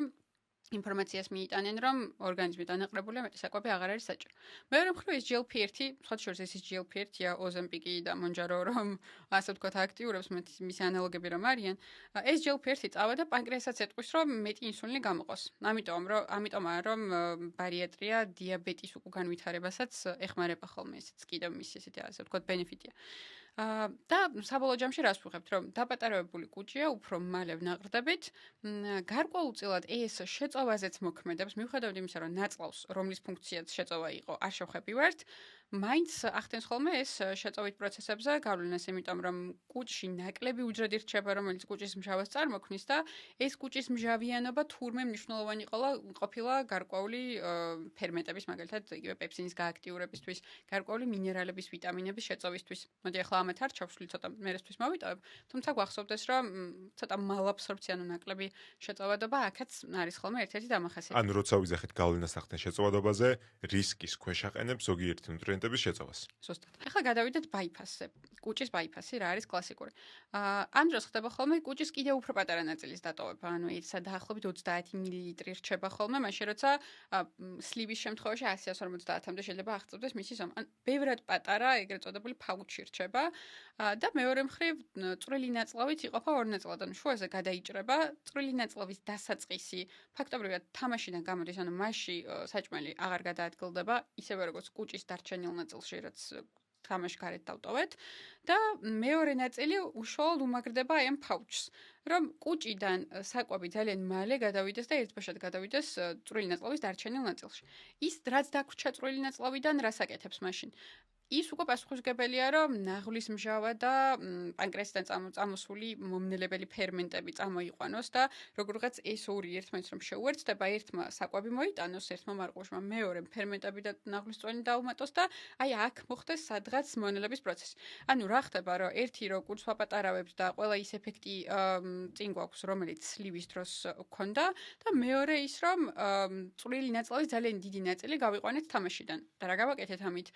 ინფორმაციას მიიტანენ, რომ ორგანიზმი დანაყრებულია, მეტი საკვები აღარ არის საჭირო. მეორე მხრივ ეს GLP-1, სხვა შორის ეს GLP-1-ია, ოზემპიკი და მონჯარო, რომ ასე ვთქვათ, აქტიურებს მისი ანალოგები რომ არიან. ეს GLP-1 წავა და პანკრეასაც ეტყვის, რომ მეტი ინსულინი გამოყოს. ამიტომაა, რომ ბარიატრია დიაბეტის განვითარებასაც ეხმარება ხოლმე, ესეც კიდევ მისი ესეთი ასე ვთქვათ, ბენეფიტია. და საბოლოო ჯამში რას ვუხებთ, რომ დაპატარებული კუჭია უფრო მალე ვნაყრდებით, გარკვეულწილად ეს შეწოვაზეც მოქმედებს, მიუხედავად იმისა, რომ ნაწლავს, რომლის ფუნქციაც შეწოვა იყო, არ შევხვებივართ, მაინც ახდენს ხოლმე ეს შეწოვით პროცესებზე გავლენას, იმიტომ რომ კუჭში ნაკლები უჯრედი რჩება, რომელიც კუჭის მჟავას წარმოქმნის და ეს კუჭის მჟავიანობა თურმე მნიშვნელოვანი ყოფილა გარკვეული ფერმენტების, მაგალითად, იგივე პეპსინის გააქტიურებისთვის, გარკვეული მინერალების, ვიტამინების შეწოვისთვის. მოდი ახლა ამათ არ ჩავშვლი ცოტა მერესთვის მოვიტოვებ, თუმცა გვახსოვდეს, რომ ცოტა მალაბსორბცია, ანუ ნაკლები შეწოვადობა აქაც არის ხოლმე ერთ-ერთი დამახასიათებელი. ანუ როცა ვიზახეთ გავლენას ახდენ შეწოვადობაზე, რისკის ქვეშ აყენებს ზოგიერთი ნუტრიენტების შეწოვას. ზუსტად. ახლა გადავიდეთ ბაიფასზე. კუჭის ბაიფასი რა არის კლასიკური. ამ დროს ხდება ხოლმე კუჭის კიდევ უფრო პატარა ნაწილის დატოვება, ანუ ისა დაახლოებით 30 მილილიტრი რჩება ხოლმე, მაშინ როცა სლივის შემთხვევაში 150-მდე შეიძლება აღწევდეს მისი ზომა. ან ბევრად პატარა, ეგრეთ წოდებული ფაუჩი რჩება და მეორე მხრივ წვრილი ნაწლავით იყოფა ორ ნაწილად, ანუ შუაზე გადაიჭრება, წვრილი ნაწლავის დასაწყისი ფაქტობრივად თამაშიდან გამოდის, ანუ მასში საჭმელი აღარ გადაადგილდება, ისევე როგორც კუჭის დარჩენილ ნაწილში, რაც თამაში გარეთ დავტოვეთ და მეორე ნაწილი უშუალოდ უმაგრდება აი ამ ფაუჩს, რომ კუჭიდან საკვები ძალიან მალე გადავიდეს და ერთბაშად გადავიდეს წვრილი ნაწლავის დარჩენილ ნაწილში. ის რაც დაგვრჩა წვრილი ნაწლავიდან, რას აკეთებს მაშინ? ის უკვე პასუხისმგებელია, რომ ნაღლის მჟავა და პანკრეასიდან წამოსული მომნელებელი ფერმენტები წამოიყვანოს და როგორღაც ეს ორი ერთმანეთს რომ შეუერთდება, ერთმა საკვები მოიტანოს, ერთმა მარყუშმა, მეორემ ფერმენტები და ნაღლის წვენი დაუმატოს და აი აქ მოხდეს სადღაც მონელების პროცესი. ანუ რა ხდება, რომ ერთი რო კუჭს ვაპატარავებთ და ყველა ის ეფექტი წინ გვაქვს, რომელიც სლივის დროს გქონდა და მეორე ის, რომ წვრილი ნაწლავის ძალიან დიდი ნაწილი გავიყვანეთ თამაშიდან. და რა გავაკეთეთ ამით?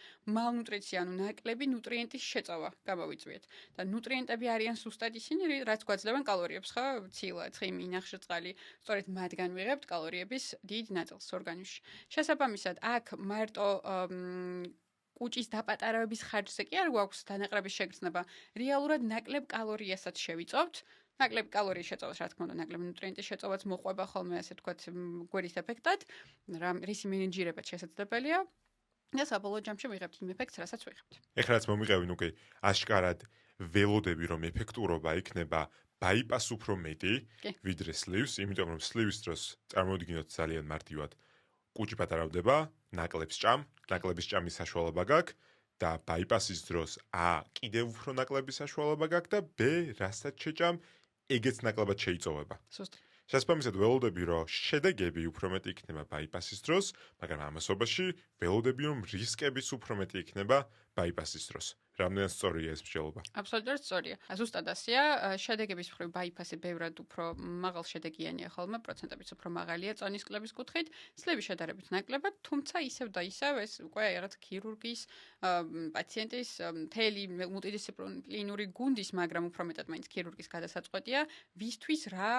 ანუ ნაკლები ნუტრიენტის შეწოვა გამოვიწვიეთ და ნუტრიენტები არიან ზუსტად ისინი, რაც გვაძლევენ კალორიებს, ხო? ცილა, ცხიმი, ნახშირწყალი, სწორედ მათგან ვიღებთ კალორიების დიდ ნაწილს ორგანიზმში. შესაბამისად, აქ მარტო კუჭის დაპატარავების ხარჯზე კი არ გვაქვს დანაყრების შეგრძნება, რეალურად ნაკლებ კალორიასაც შევიწოვთ. ნაკლები კალორიის შეწოვას, რა თქმა უნდა, ნაკლები ნუტრიენტის შეწოვაც მოყვება ხოლმე, ასე ვთქვათ, გვერდის ეფექტად, რისი მენეჯირებაც შესაძლებელია. და საბოლოო ჯამში ვიღებთ იმ ეფექტს, რასაც ვიღებთ. ეხლა რაც მომიყევინ უკვე აშკარად ველოდები, რომ ეფექტურობა იქნება ბაიპას უფრო მეტი, ვიდრე სლივს, იმიტომ რომ სლივის დროს წარმოვიდგინოთ ძალიან მარტივად კუჭი პატარავდება, ნაკლებს ჭამ, ნაკლების ჭამის საშუალება გაქვს და ბაიპასის დროს კიდევ უფრო ნაკლების საშუალება გაქვს და რასაც შეჭამ, ეგეც ნაკლებად შეიწოვება. ზუსტად. შესაბამისად ველოდები, რომ შედეგები უფრო მეტი იქნება ბაიპასის დროს, მაგრამ ამასობაში ველოდები, რომ რისკებიც უფრო მეტი იქნება ბაიპასის დროს. რამდენად სწორია ეს მსჯელობა? აბსოლუტურად სწორია. ზუსტად ასეა, შედეგების მხრივ ბაიფასი ბევრად უფრო მაღალ შედეგიანია ხოლმე, პროცენტებიც უფრო მაღალია წონის კლების კუთხით, სლივი შედარებით ნაკლებად, თუმცა ისევ და ისევ ეს უკვე რაღაც ქირურგის, პაციენტის, მთელი მულტიდისციპლინური გუნდის, მაგრამ უფრო მეტად მაინც ქირურგის გადასაწყვეტია, ვისთვის რა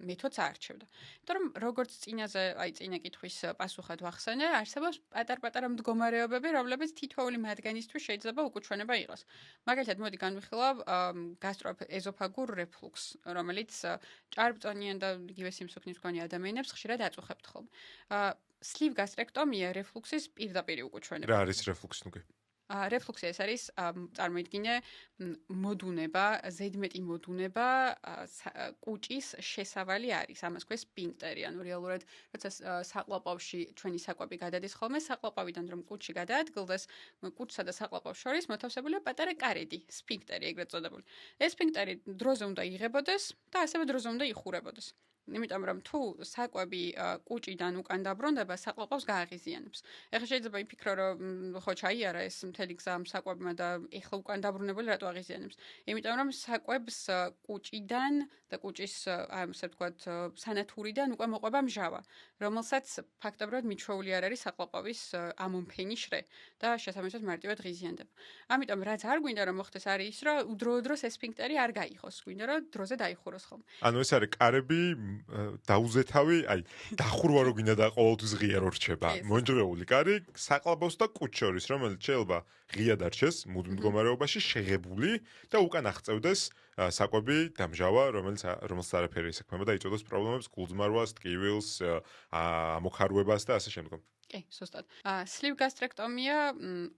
მეთოდს აარჩევდა. იმიტომ რომ როგორც წინა კითხვის პასუხად ვახსენე, არსებობს პატარ-პატარა მდგომარეობები, რომლებიც თითოეული მათგანისთვის შეიძლება უკუჩვენება იყოს. მაგალითად, მოდი განვიხილავ გასტროეზოფაგურ რეფლუქსს, რომელიც ჭარბწონიან და იგივე სიმსუქნის მქონე ადამიანებს ხშირად აწუხებთ ხოლმე. სლივ გასტრექტომია რეფლუქსის პირდაპირი უკუჩვენება. რა არის რეფლუქსი? რეფლუქსი ეს არის წარმოიდგინე მოდუნება, ზედმეტი მოდუნება კუჭის შესავალი არის. ამას ქვეს სფინქტერი, ანუ რეალურად როცა საყლაპავში ჩვენი საკვები გადადის ხოლმე, საყლაპავიდან რომ კუჭი გადაადგილდეს, კუჭსა და საყლაპავს შორის მოთავსებულია პატარა კარიდი, სფინქტერი ეგრეთ წოდებული. ეს სფინქტერი დროზე უნდა იღებოდეს და ასევე დროზე უნდა იხურებოდეს. იმიტომ რომ თუ საკვები კუჭიდან უკან დაბრუნდება, საყლაპავს გააღიზიანებს. ეხლა შეიძლება იფიქრო, რომ ხო ჩაიარა ეს მთელი გზა ამ საკვებმა და ეხლა უკან დაბრუნებული რატო აღიზიანებს? იმიტომ რომ საკვებს კუჭიდან და კუჭის ასე ვთქვათ, სანათურიდან უკვე მოყვება მჟავა, რომელსაც ფაქტობრივად მიჩვეული არ არის საყლაპავის ამონფენი შრე და შესაბამისად მარტივად ღიზიანდება. ამიტომ რაც არ გვინდა რომ მოხდეს არის ის, რომ უდროუდროს ეს სფინქტერი არ გაიხოს, გვინდა რომ დროზე დაიხუროს ხოლმე. ანუ ეს არის კარები დაუზეთავი, აი, დახურვა რო გინდა და ყოველთვის ღია რო რჩება. მონჯღეული კარი საყლაპავს და კუჭ შორის, რომელიც შეიძლება ღია დარჩეს მუდმივ მდგომარეობაში, შეღებული და უკან აღწევდეს საკვები დამჟავა, რომელსაც არაფერი ესაქმება და იწვევს პრობლემებს, გულძმარვას, ტკივილს, ამოქარვებას და ასე შემდგომ. კი, ზუსტად. სლივ გასტრექტომია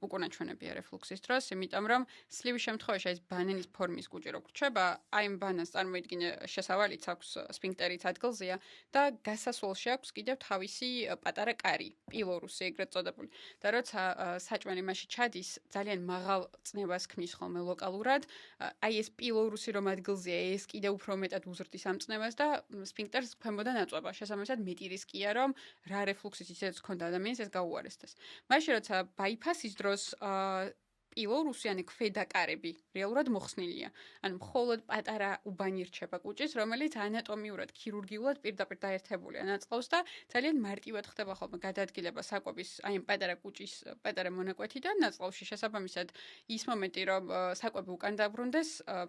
უკანაჩვენებია რეფლუქსის დროს, იმიტომ რომ სლივის შემთხვევაში ეს ბანანის ფორმის კუჭი რო გრჩება, აი ამ ბანანს წარმოიდგინე შესავალიც აქვს სფინქტერიც ადგილზეა და გასასვლელში აქვს კიდევ თავისი პატარა კარი, პილორუსი ეგრეთ წოდებული. და როცა საჭმელი მასში ჩადის, ძალიან მაღალ წნევას ქმნის ხოლმე ლოკალურად, აი ეს პილორუსი რომ ადგილზეა, ეს კიდევ უფრო მეტად უზრდის ამ წნევას და სფინქტერს ქვემოდან აწვება. შესაბამისად მეტი რისკია რომ რა რეფლუქსის ისეც ქონდა ადამიანს ეს გაუარესდეს. მაშინ როცა ბაიფასის დროს პილორუსი ან ქვედა კარები რეალურად მოხსნილია. ანუ მხოლოდ პატარა უბანი რჩება კუჭის, რომელიც ანატომიურად, ქირურგიულად პირდაპირ დაერთებულია ნაწლავს და ძალიან მარტივად ხდება ხოლმე გადაადგილება საკვების აი ამ პატარა კუჭის პატარა მონაკვეთიდან ნაწლავში. შესაბამისად ის მომენტი რომ საკვები უკან დაბრუნდეს,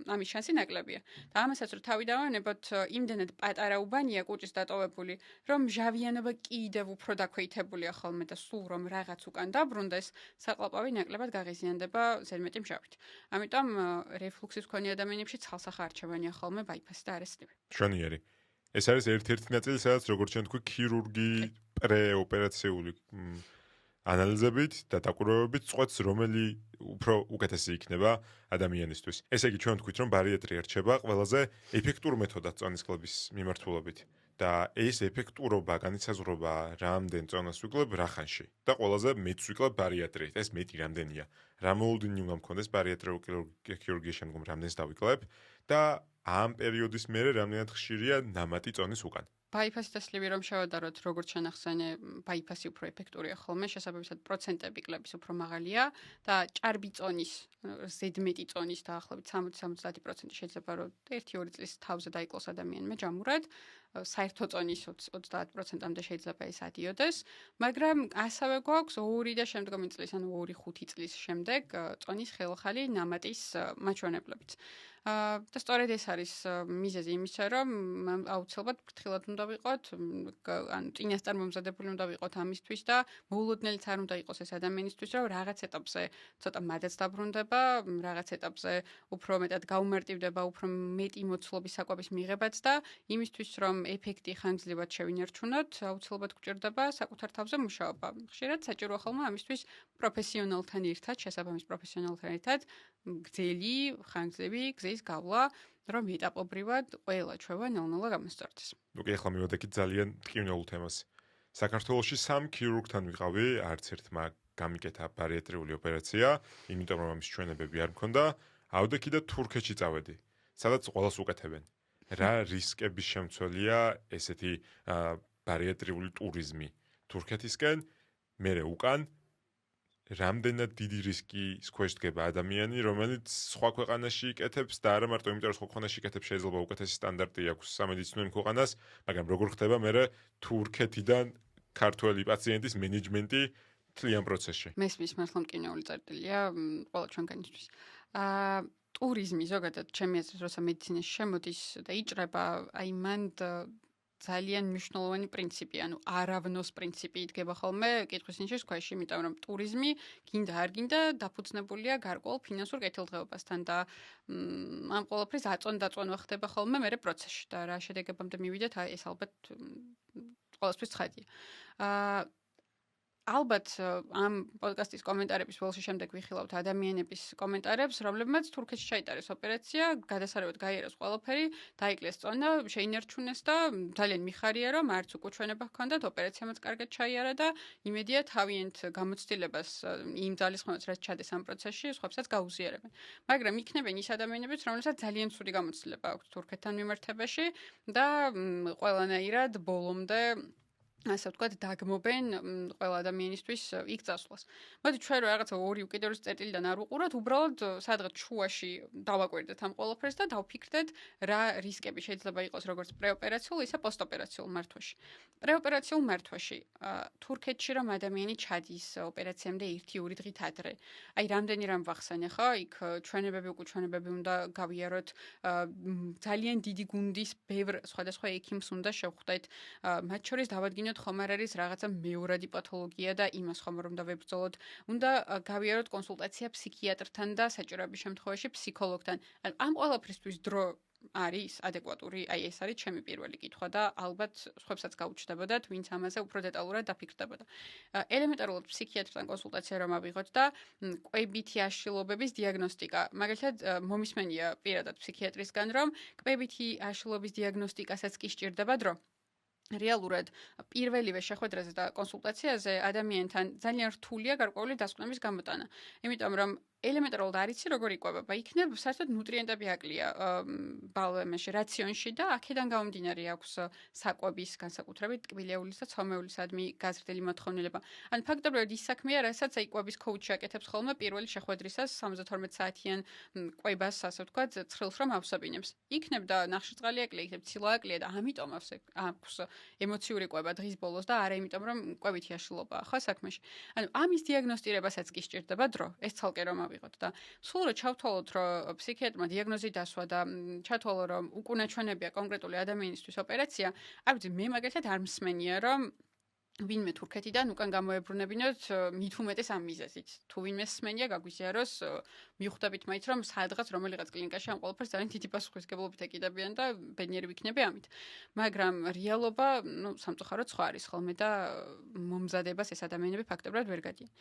ამის შანსი ნაკლებია. და ამასაც რო თავი დავანებოთ, იმდენად პატარა უბანია კუჭის დატოვებული, რომ ჟავიანობა კიდევ უფრო დაქვეითებულია ხოლმე და სულ რომ რაღაც უკან დაბრუნდეს, საყლაპავი ნაკლებად გაღიზიანდება ზედმეტი მჟავით. ამიტომ რეფლუქსის მქონე ადამიანებში ცალსახა არჩევანია ხოლმე ბაიფასი და არასლივი. მშვენიერი. ეს არის ერთ-ერთი ნაწილი, სადაც როგორც ჩვენ თქვი, ქირურგი პრეოპერაციული ანალიზებით და დაკვირვებით წყვეტს, რომელი უფრო უკეთესი იქნება ადამიანისთვის. ესე იგი ჩვენ ვთქვით, რომ ბარიატრია რჩება ყველაზე ეფექტურ მეთოდად წონის კლების მიმართულებით. და ეს ეფექტურობა, განისაზღვრება რამდენ წონას ვიკლებ რა ხანში და ყველაზე მეტს ვიკლებ ბარიატრიით. ეს მეტი რამდენია? რა მოულდინი უნდა მქონდეს ბარიატრიული ქირურგიის შემდგომ რამდენს დავიკლებ და ამ პერიოდის მერე რამდენად ხშირია ნამატი წონის უკან. ბაიფასი და სლივი რომ შევადაროთ, როგორც შენახსენე, ბაიფასი უფრო ეფექტურია ხოლმე, შესაბამისად პროცენტები კლების უფრო მაღალია და ჭარბი წონის, ზედმეტი წონის დაახლოებით 60-70% შეიძლება რომ 1-2 წლის თავზე დაიკლოს ადამიანმა ჯამურად, საერთო წონის 30%-მდე შეიძლება ეს ადიოდეს, მაგრამ ასევე გვაქვს 2 და შემდგომი წლის, ანუ 2-5 წლის შემდეგ წონის ხელახალი ნამატის მაჩვენებლებით. და სწორედ ეს არის მიზეზი იმისა, რომ აუცილებლად ფრთხილად უნდა ვიყოთ, ანუ წინასწარ მომზადებული უნდა ვიყოთ ამისთვის და მოულოდნელიც არ უნდა იყოს ეს ადამიანისთვის, რომ რაღაც ეტაპზე ცოტა მადაც დაბრუნდება, რაღაც ეტაპზე უფრო მეტად გაუმარტივდება, უფრო მეტი მოცულობის საკვების მიღებაც და იმისთვის, რომ ეფექტი ხანგრძლივად შევინარჩუნოთ, აუცილებლად გვჭირდება საკუთარ თავზე მუშაობა. ხშირად საჭიროა ხოლმე ამისთვის პროფესიონალთან ერთად, შესაბამის პროფესიონალთან ერთად გრძელი, ხანგრძლივი გზის გავლა, რომ ეტაპობრივად ყველა ჩვევა ნელ-ნელა გამოსწორდეს. ნუ კი ახლა მივდექით ძალიან ტკივნეულ თემას. საქართველოში 3 ქირურგთან ვიყავი, არც ერთმა გამიკეთა ბარიატრიული ოპერაცია, იმიტომ რომ ამის ჩვენებები არ მქონდა, ავდექი და თურქეთში წავედი, სადაც ყველას უკეთებენ. რა რისკების შემცველია ესეთი ბარიატრიული ტურიზმი თურქეთისკენ, მერე უკან რამდენად დიდი რისკის ქვეშ დგება ადამიანი, რომელიც სხვა ქვეყანაში იკეთებს და არა მარტო იმიტომ, რომ სხვა ქვეყანაში იკეთებს შეიძლება უკეთესი სტანდარტი აქვს სამედიცინო ქვეყანას, მაგრამ როგორ ხდება მერე თურქეთიდან ქართველი პაციენტის მენეჯმენტი თლიან პროცესში. მესმის მართლა მტკივნეული წერტილია ყველა ჩვენგანისთვის. ტურიზმი ზოგადად ჩემი აზრით, როცა მედიცინაში შემოდის და იჭრება, აი მან ძალიან მნიშვნელოვანი პრინციპი, ანუ არავნოს პრინციპი იდგება ხოლმე კითხვის ნიშნის ქვეშ, იმიტომ რომ ტურიზმი გინდა არ გინდა დაფუძნებულია გარკვეულ ფინანსურ კეთილდღეობასთან და ამ ყველაფრის აწონ-დაწონვა ხდება ხოლმე მერე პროცესში და რა შედეგებამდე მივიდეთ, ეს ალბათ ყველასთვის ცხადია. ალბათ ამ პოდკასტის კომენტარების ბოლოში შემდეგ ვიხილავთ ადამიანების კომენტარებს, რომლებმაც თურქეთში ჩაიტარეს ოპერაცია, გადასარევად გაიარეს ყველაფერი, დაიკლეს წონა, შეინარჩუნეს და ძალიან მიხარია, რომ არც უკუჩვენება ჰქონდათ, ოპერაციამაც კარგად ჩაიარა და იმედია თავიანთ გამოცდილებას იმ ძალისხმევას, რაც ჩადეს ამ პროცესში, სხვებსაც გაუზიარებენ. მაგრამ იქნებიან ის ადამიანებიც, რომლებსაც ძალიან ცუდი გამოცდილება აქვთ თურქეთთან მიმართებაში და ყველანაირად ბოლომდე ასე ვთქვათ, დაგმობენ ყველა ადამიანისთვის იქ წასვლას. მოდი ჩვენ რა რაღაცა ორი უკიდურეს წერტილიდან არ უყუროთ, უბრალოდ სადღაც შუაში დავაკვირდეთ ამ ყველაფერს და დავფიქრდეთ, რა რისკები შეიძლება იყოს როგორც პრეოპერაციულ, ისე პოსტოპერაციულ მართვაში. პრეოპერაციულ მართვაში თურქეთში რომ ადამიანი ჩადის ოპერაციამდე 1-2 დღით ადრე. აი რამდენი რამ ვახსენე ხო? იქ ჩვენებები უნდა გავიაროთ, ძალიან დიდი გუნდის ბევრ სხვადასხვა ექიმს უნდა შევხვდეთ, მათ შორის დავადგინოთ ხომ არ არის რაღაცა მეორადი პათოლოგია და იმას ხომ რომ დავებრძოლოთ. უნდა გავიაროთ კონსულტაცია ფსიქიატრთან და საჭიროების შემთხვევაში ფსიქოლოგთან. ამ ყველაფრისთვის დრო არის ადეკვატური, აი ეს არის ჩემი პირველი კითხვა და ალბათ სხვებსაც გაუჩნდებოდათ, ვინც ამაზე უფრო დეტალურად დაფიქრდებოდა. ელემენტარულად ფსიქიატრთან კონსულტაცია რომ ავიღოთ და კვებითი აშლილობების დიაგნოსტიკა. მაგალითად, მომისმენია პირადად ფსიქიატრისგან, რომ კვებითი აშლილობის დიაგნოსტიკასაც კი სჭირდება დრო. რეალურად პირველივე შეხვედრაზე და კონსულტაციაზე ადამიანთან ძალიან რთულია გარკვეული დასკვნების გამოტანა. იმიტომ რომ ელემენტარულად არიცი როგორ იკვებება. იქნებ საერთოდ ნუტრიენტები აკლია ბალემეში, რაციონში და აქედან გამომდინარე აქვს საკვების განსაკუთრებით ტკბილეულის და ცომეულისადმი გაზრდილი მოთხოვნილება. ან ფაქტობრივად ის საქმეა, რასაც აი კვების ქოუჩი აკეთებს ხოლმე პირველი შეხვედრისას 72 საათიან კვებას, ასე ვთქვათ, ცხრილს რომ ავსაბინებს. იქნებ და ნახშირწყალი აკლია, იქნებ ცილა აკლია და ამიტომ აქვს ემოციური კვება დღის ბოლოს და არა იმიტომ რომ კვებითი აშლილობაა ხო საქმეში. ანუ ამის დიაგნოსტირებასაც კი სჭირდება დრო. ეს ცალკე რომ ავიღოთ და სულ რომ ჩავთვალოთ, რომ ფსიქიატრმა დიაგნოზი დასვა და ჩათვალო, რომ უკუნაჩვენებია კონკრეტული ადამიანისთვის ოპერაცია, არ ვიცი, მე მაგალითად არ მსმენია, რომ ვინმე თურქეთიდან უკან გამოებრუნებინოთ მით უმეტეს ამ მიზეზით. თუ ვინმე სმენია გაგვიზიაროს, მიხვდებით მაინც რომ სადღაც რომელიღაც კლინიკაში ამ ყველაფერს ძალიან დიდი პასუხისგებლობით ეკიდებიან და ბედნიერი ვიქნები ამით. მაგრამ რეალობა, სამწუხაროდ სხვა არის ხოლმე და მომზადებას ეს ადამიანები ფაქტობრივად ვერ გადიან.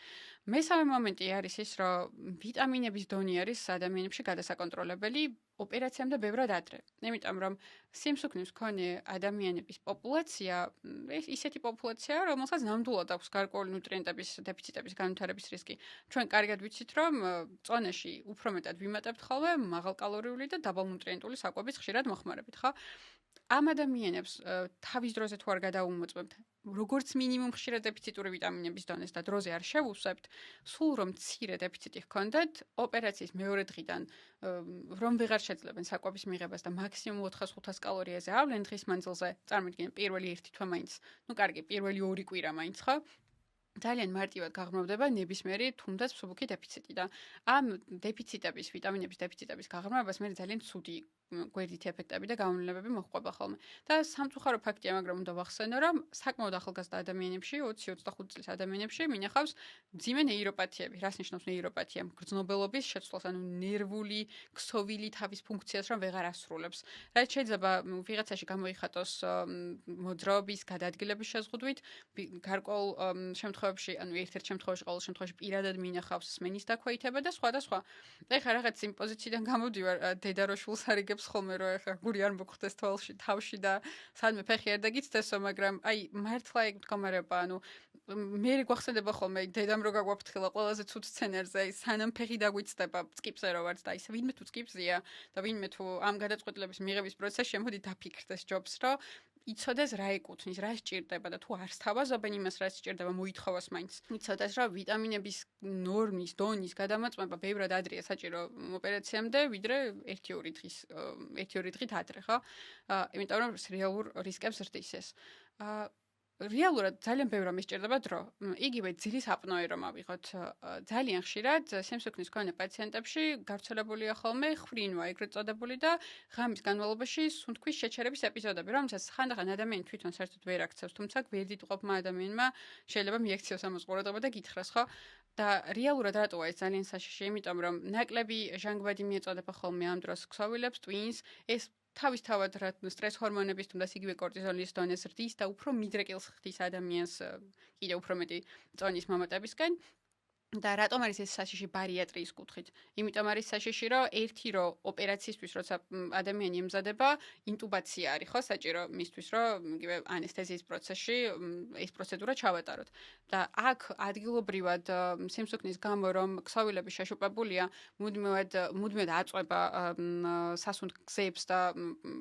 მესამე მომენტი არის ის, რომ ვიტამინების დონე არის ადამიანებში გადასაკონტროლებელი ოპერაციამდე ბევრად ადრე. იმიტომ რომ სიმსუქნის მქონე ადამიანების პოპულაცია ისეთი პოპულაციაა, რომელსაც ნამდვილად აქვს გარკვეული ნუტრიენტების დეფიციტების განვითარების რისკი. ჩვენ კარგად ვიცით, რომ წონაში უფრო მეტად ვიმატებთ ხოლმე მაღალკალორიული და დაბალნუტრიენტული საკვების ხშირად მოხმარებით, ხო? ამ ადამიანებს თავის დროზე თუ არ გადაუმოწმებთ, როგორც მინიმუმ ხშირად დეფიციტური ვიტამინების დონეს და დროზე არ შევუსვებთ, სულ რომ მცირე დეფიციტი ჰქონდეთ, ოპერაციის მეორე დღიდან რომ ვეღარ შეძლებენ საკვების მიღებას და მაქსიმუმ 400-500 კალორიაზე ავლენ დღის მანძილზე, წარმოიდგინეთ პირველი 1 თვე მაინც, კარგი, პირველი 2 კვირა მაინც, ხო? ძალიან მარტივად გაღრმავდება ნებისმიერი თუნდაც მსუბუქი დეფიციტი და ამ დეფიციტების, ვიტამინების დეფიციტების გაღრმავებას მე ძალიან ცუდი გვერდითი ეფექტები და გამომვლინებები მოჰყვება ხოლმე. და სამწუხარო ფაქტია, მაგრამ უნდა ვახსენო, რომ საკმაოდ ახალგაზრდა ადამიანებში, 20-25 წლის ადამიანებში მინახავს მძიმე ნეიროპათიები. რას ნიშნავს ნეიროპათია? გრძნობელობის შეცვლას, ანუ ნერვული, ქსოვილი თავის ფუნქციას რომ ვეღარ ასრულებს. რაც შეიძლება ვიღაცაში გამოიხატოს მოძრაობის, გადაადგილების შეზღუდვით, გარკვეულ შემთხვევებში, ანუ ერთ-ერთ შემთხვევაში, ყოველ შემთხვევაში პირადად მინახავს სმენის დაქვეითება და სხვა და სხვა. ეხლა რაღაც იმ პოზიციიდან გამოდივარ, დედაროშულს არიგებს ხოლმე რომ ეხლა გური არ მოგხვდეს თვალში, თავში და სადმე ფეხი არ დაგიცდესო, მაგრამ აი მართლა ეგ მდგომარეობა, ანუ მე გვახსენდება ხოლმე დედამ რო გაგვაფრთხილა ყველაზე ცუდ სცენარზე, აი სანამ ფეხი დაგვიცდება წკიპზე რო ვართ და აი ვინმე თუ წკიპზეა და ვინმე თუ ამ გადაწყვეტილების მიღების პროცესში მოდი დაფიქრდეს ჯობს, რომ იცოდეს რა ეკუთვნის, რა სჭირდება და თუ არ სთავაზობენ იმას, რა სჭირდება, მოითხოვოს მაინც. იცოდეს, რომ ვიტამინების ნორმის, დონის გადამოწმება ბევრად ადრეა საჭირო ოპერაციამდე, ვიდრე 1-2 დღით ადრე, ხო? იმიტომ რომ რეალურ რისკებს ზრდის ეს. რეალურად ძალიან ბევრ ამის სჭირდება დრო. იგივე ძილის აპნოე რომ ავიღოთ, ძალიან ხშირად სიმსუქნის მქონე პაციენტებში გავრცელებულია ხოლმე ხრინვა, ეგრეთ წოდებული და ღამის განმავლობაში სუნთქვის შეჩერების ეპიზოდები, რომელსაც ხანდახან ადამიანი თვითონ საერთოდ ვერ აქცევს, თუმცა გვერდით ყოფმა ადამიანმა შეიძლება მიექციოს ამას ყურადღება და გითხრას, ხო? და რეალურად რატოა ეს ძალიან საშიში, იმიტომ რომ ნაკლები ჟანგბადი მიეწოდება ხოლმე ამ დროს ქსოვილებს, ტვინს, ეს თავისთავად რა სტრეს ჰორმონების თუნდაც იგივე კორტიზოლის დონეს ზრდის და უფრო მიდრეკილს ხდის ადამიანს კიდევ უფრო მეტი წონის მომატებისკენ. და რატომ არის ეს საშიში ბარიატრიის კუთხით? იმიტომ არის საშიში, რომ ერთი რო ოპერაციისთვის როცა ადამიანი ემზადება, ინტუბაცია არის ხო საჭირო მისთვის, რომ იგივე ანესთეზიის პროცესში ეს პროცედურა ჩავატაროთ. და აქ ადგილობრივად სიმსუქნის გამო რომ ქსოვილები შეშუპებულია, მუდმივად აწყვება სასუნთ გზებს და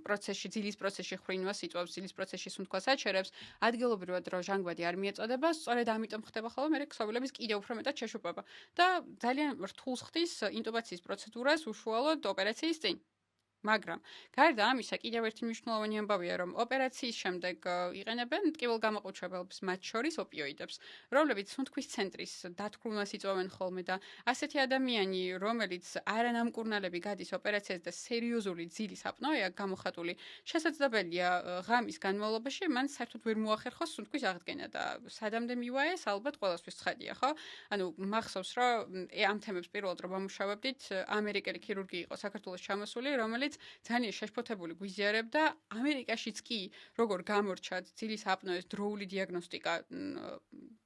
პროცესში ძილის პროცესში ხრინვას იწვევს, ძილის პროცესში სუნთქვას აჩერებს, ადგილობრივად რო ჟანგბადი არ მიეწოდება, სწორედ ამიტომ ხდება ხოლმე მე ქსოვილების კიდევ უფრო მეტად შეშუპება და ძალიან რთულს ხდის ინტუბაციის პროცედურას უშუალოდ ოპერაციის წინ. მაგრამ გარდა ამისა კიდევ ერთი მნიშვნელოვანი ამბავია რომ ოპერაციის შემდეგ იყენებენ ტკივილგამაყუჩებელს მათ შორის ოპიოიდებს რომლებიც სუნთქვის ცენტრის დათქმულას იწვევენ ხოლმე და ასეთი ადამიანი რომელიც არანამკურნალები გადის ოპერაციას და სერიოზული ძილის აპნოეა გამოხატული შესაძლებელია ღამის განმავლობაში მან საერთოდ ვერ მოახერხოს სუნთქვის აღდგენა და სადამდე მივაეს ალბათ ყველასთვის ცხადია ხო ანუ მახსოვს რომ ამ თემებს პირველად რომ ვამუშავებდით ამერიკელი ქირურგი იყო საქართველოს ჩამოსული რომელიც ძალიან შეშფოთებული გვიზიარებდა ამერიკაშიც კი როგორ გამორჩა ძილის აპნოეს დროული დიაგნოსტიკა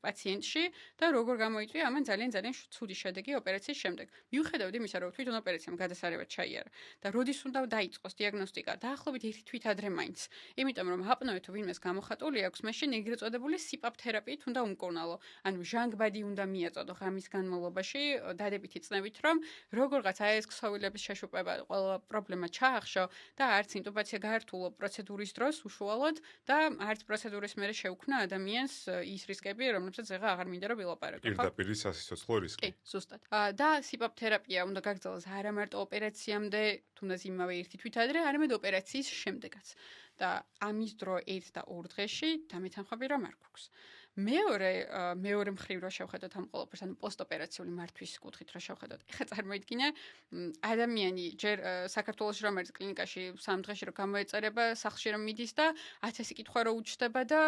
პაციენტში და როგორ გამოიწვია ამან ძალიან ცუდი შედეგი ოპერაციის შემდეგ. მიუხედავად იმისა, რომ თვითონ ოპერაციამ გადასარევად ჩაიარა და როდის უნდა დაიწყოს დიაგნოსტიკა, დაახლოებით ერთი თვით ადრე მაინც. იმიტომ რომ აპნოე თუ ვინმეს გამოხატული აქვს, მაშინ ეგრეთ წოდებული სიპაპ თერაპიით უნდა უმკურნალო. ანუ ჟანგბადი უნდა მიაწოდო ღამის განმავლობაში დადებითი წნევით, რომ როგორღაც აი ეს ქსოვილების შეშუპება ყველა პრობლემა ჩაახშო და არც ინტუბაცია გაართულო პროცედურის დროს უშუალოდ და არც პროცედურის მერე შეუქმნა ადამიანს ის რისკები, რომლებსაც ეხლა აღარ მინდა რომ ვილაპარაკო. პირდაპირ სასიცოცხლო რისკი. კი, ზუსტად. და სიპაპ თერაპია უნდა გაგრძელოს არა მარტო ოპერაციამდე, თუნდაც იმავე ერთი თვით ადრე, არამედ ოპერაციის შემდეგაც. და ამის დრო 1 და 2 დღეში დამეთანხმები რომ არ გვაქვს. მეორე მხრივ რო შევხედოთ ამ ყველაფერს, ანუ პოსტოპერაციული მართვის კუთხით რო შევხედოთ. ეხლა წარმოიდგინე ადამიანი ჯერ საქართველოში რომ არის კლინიკაში 3 დღეში რო გამოეწერება, სახლში რომ მიდის და 1000 კითხვა რო უჩნდება და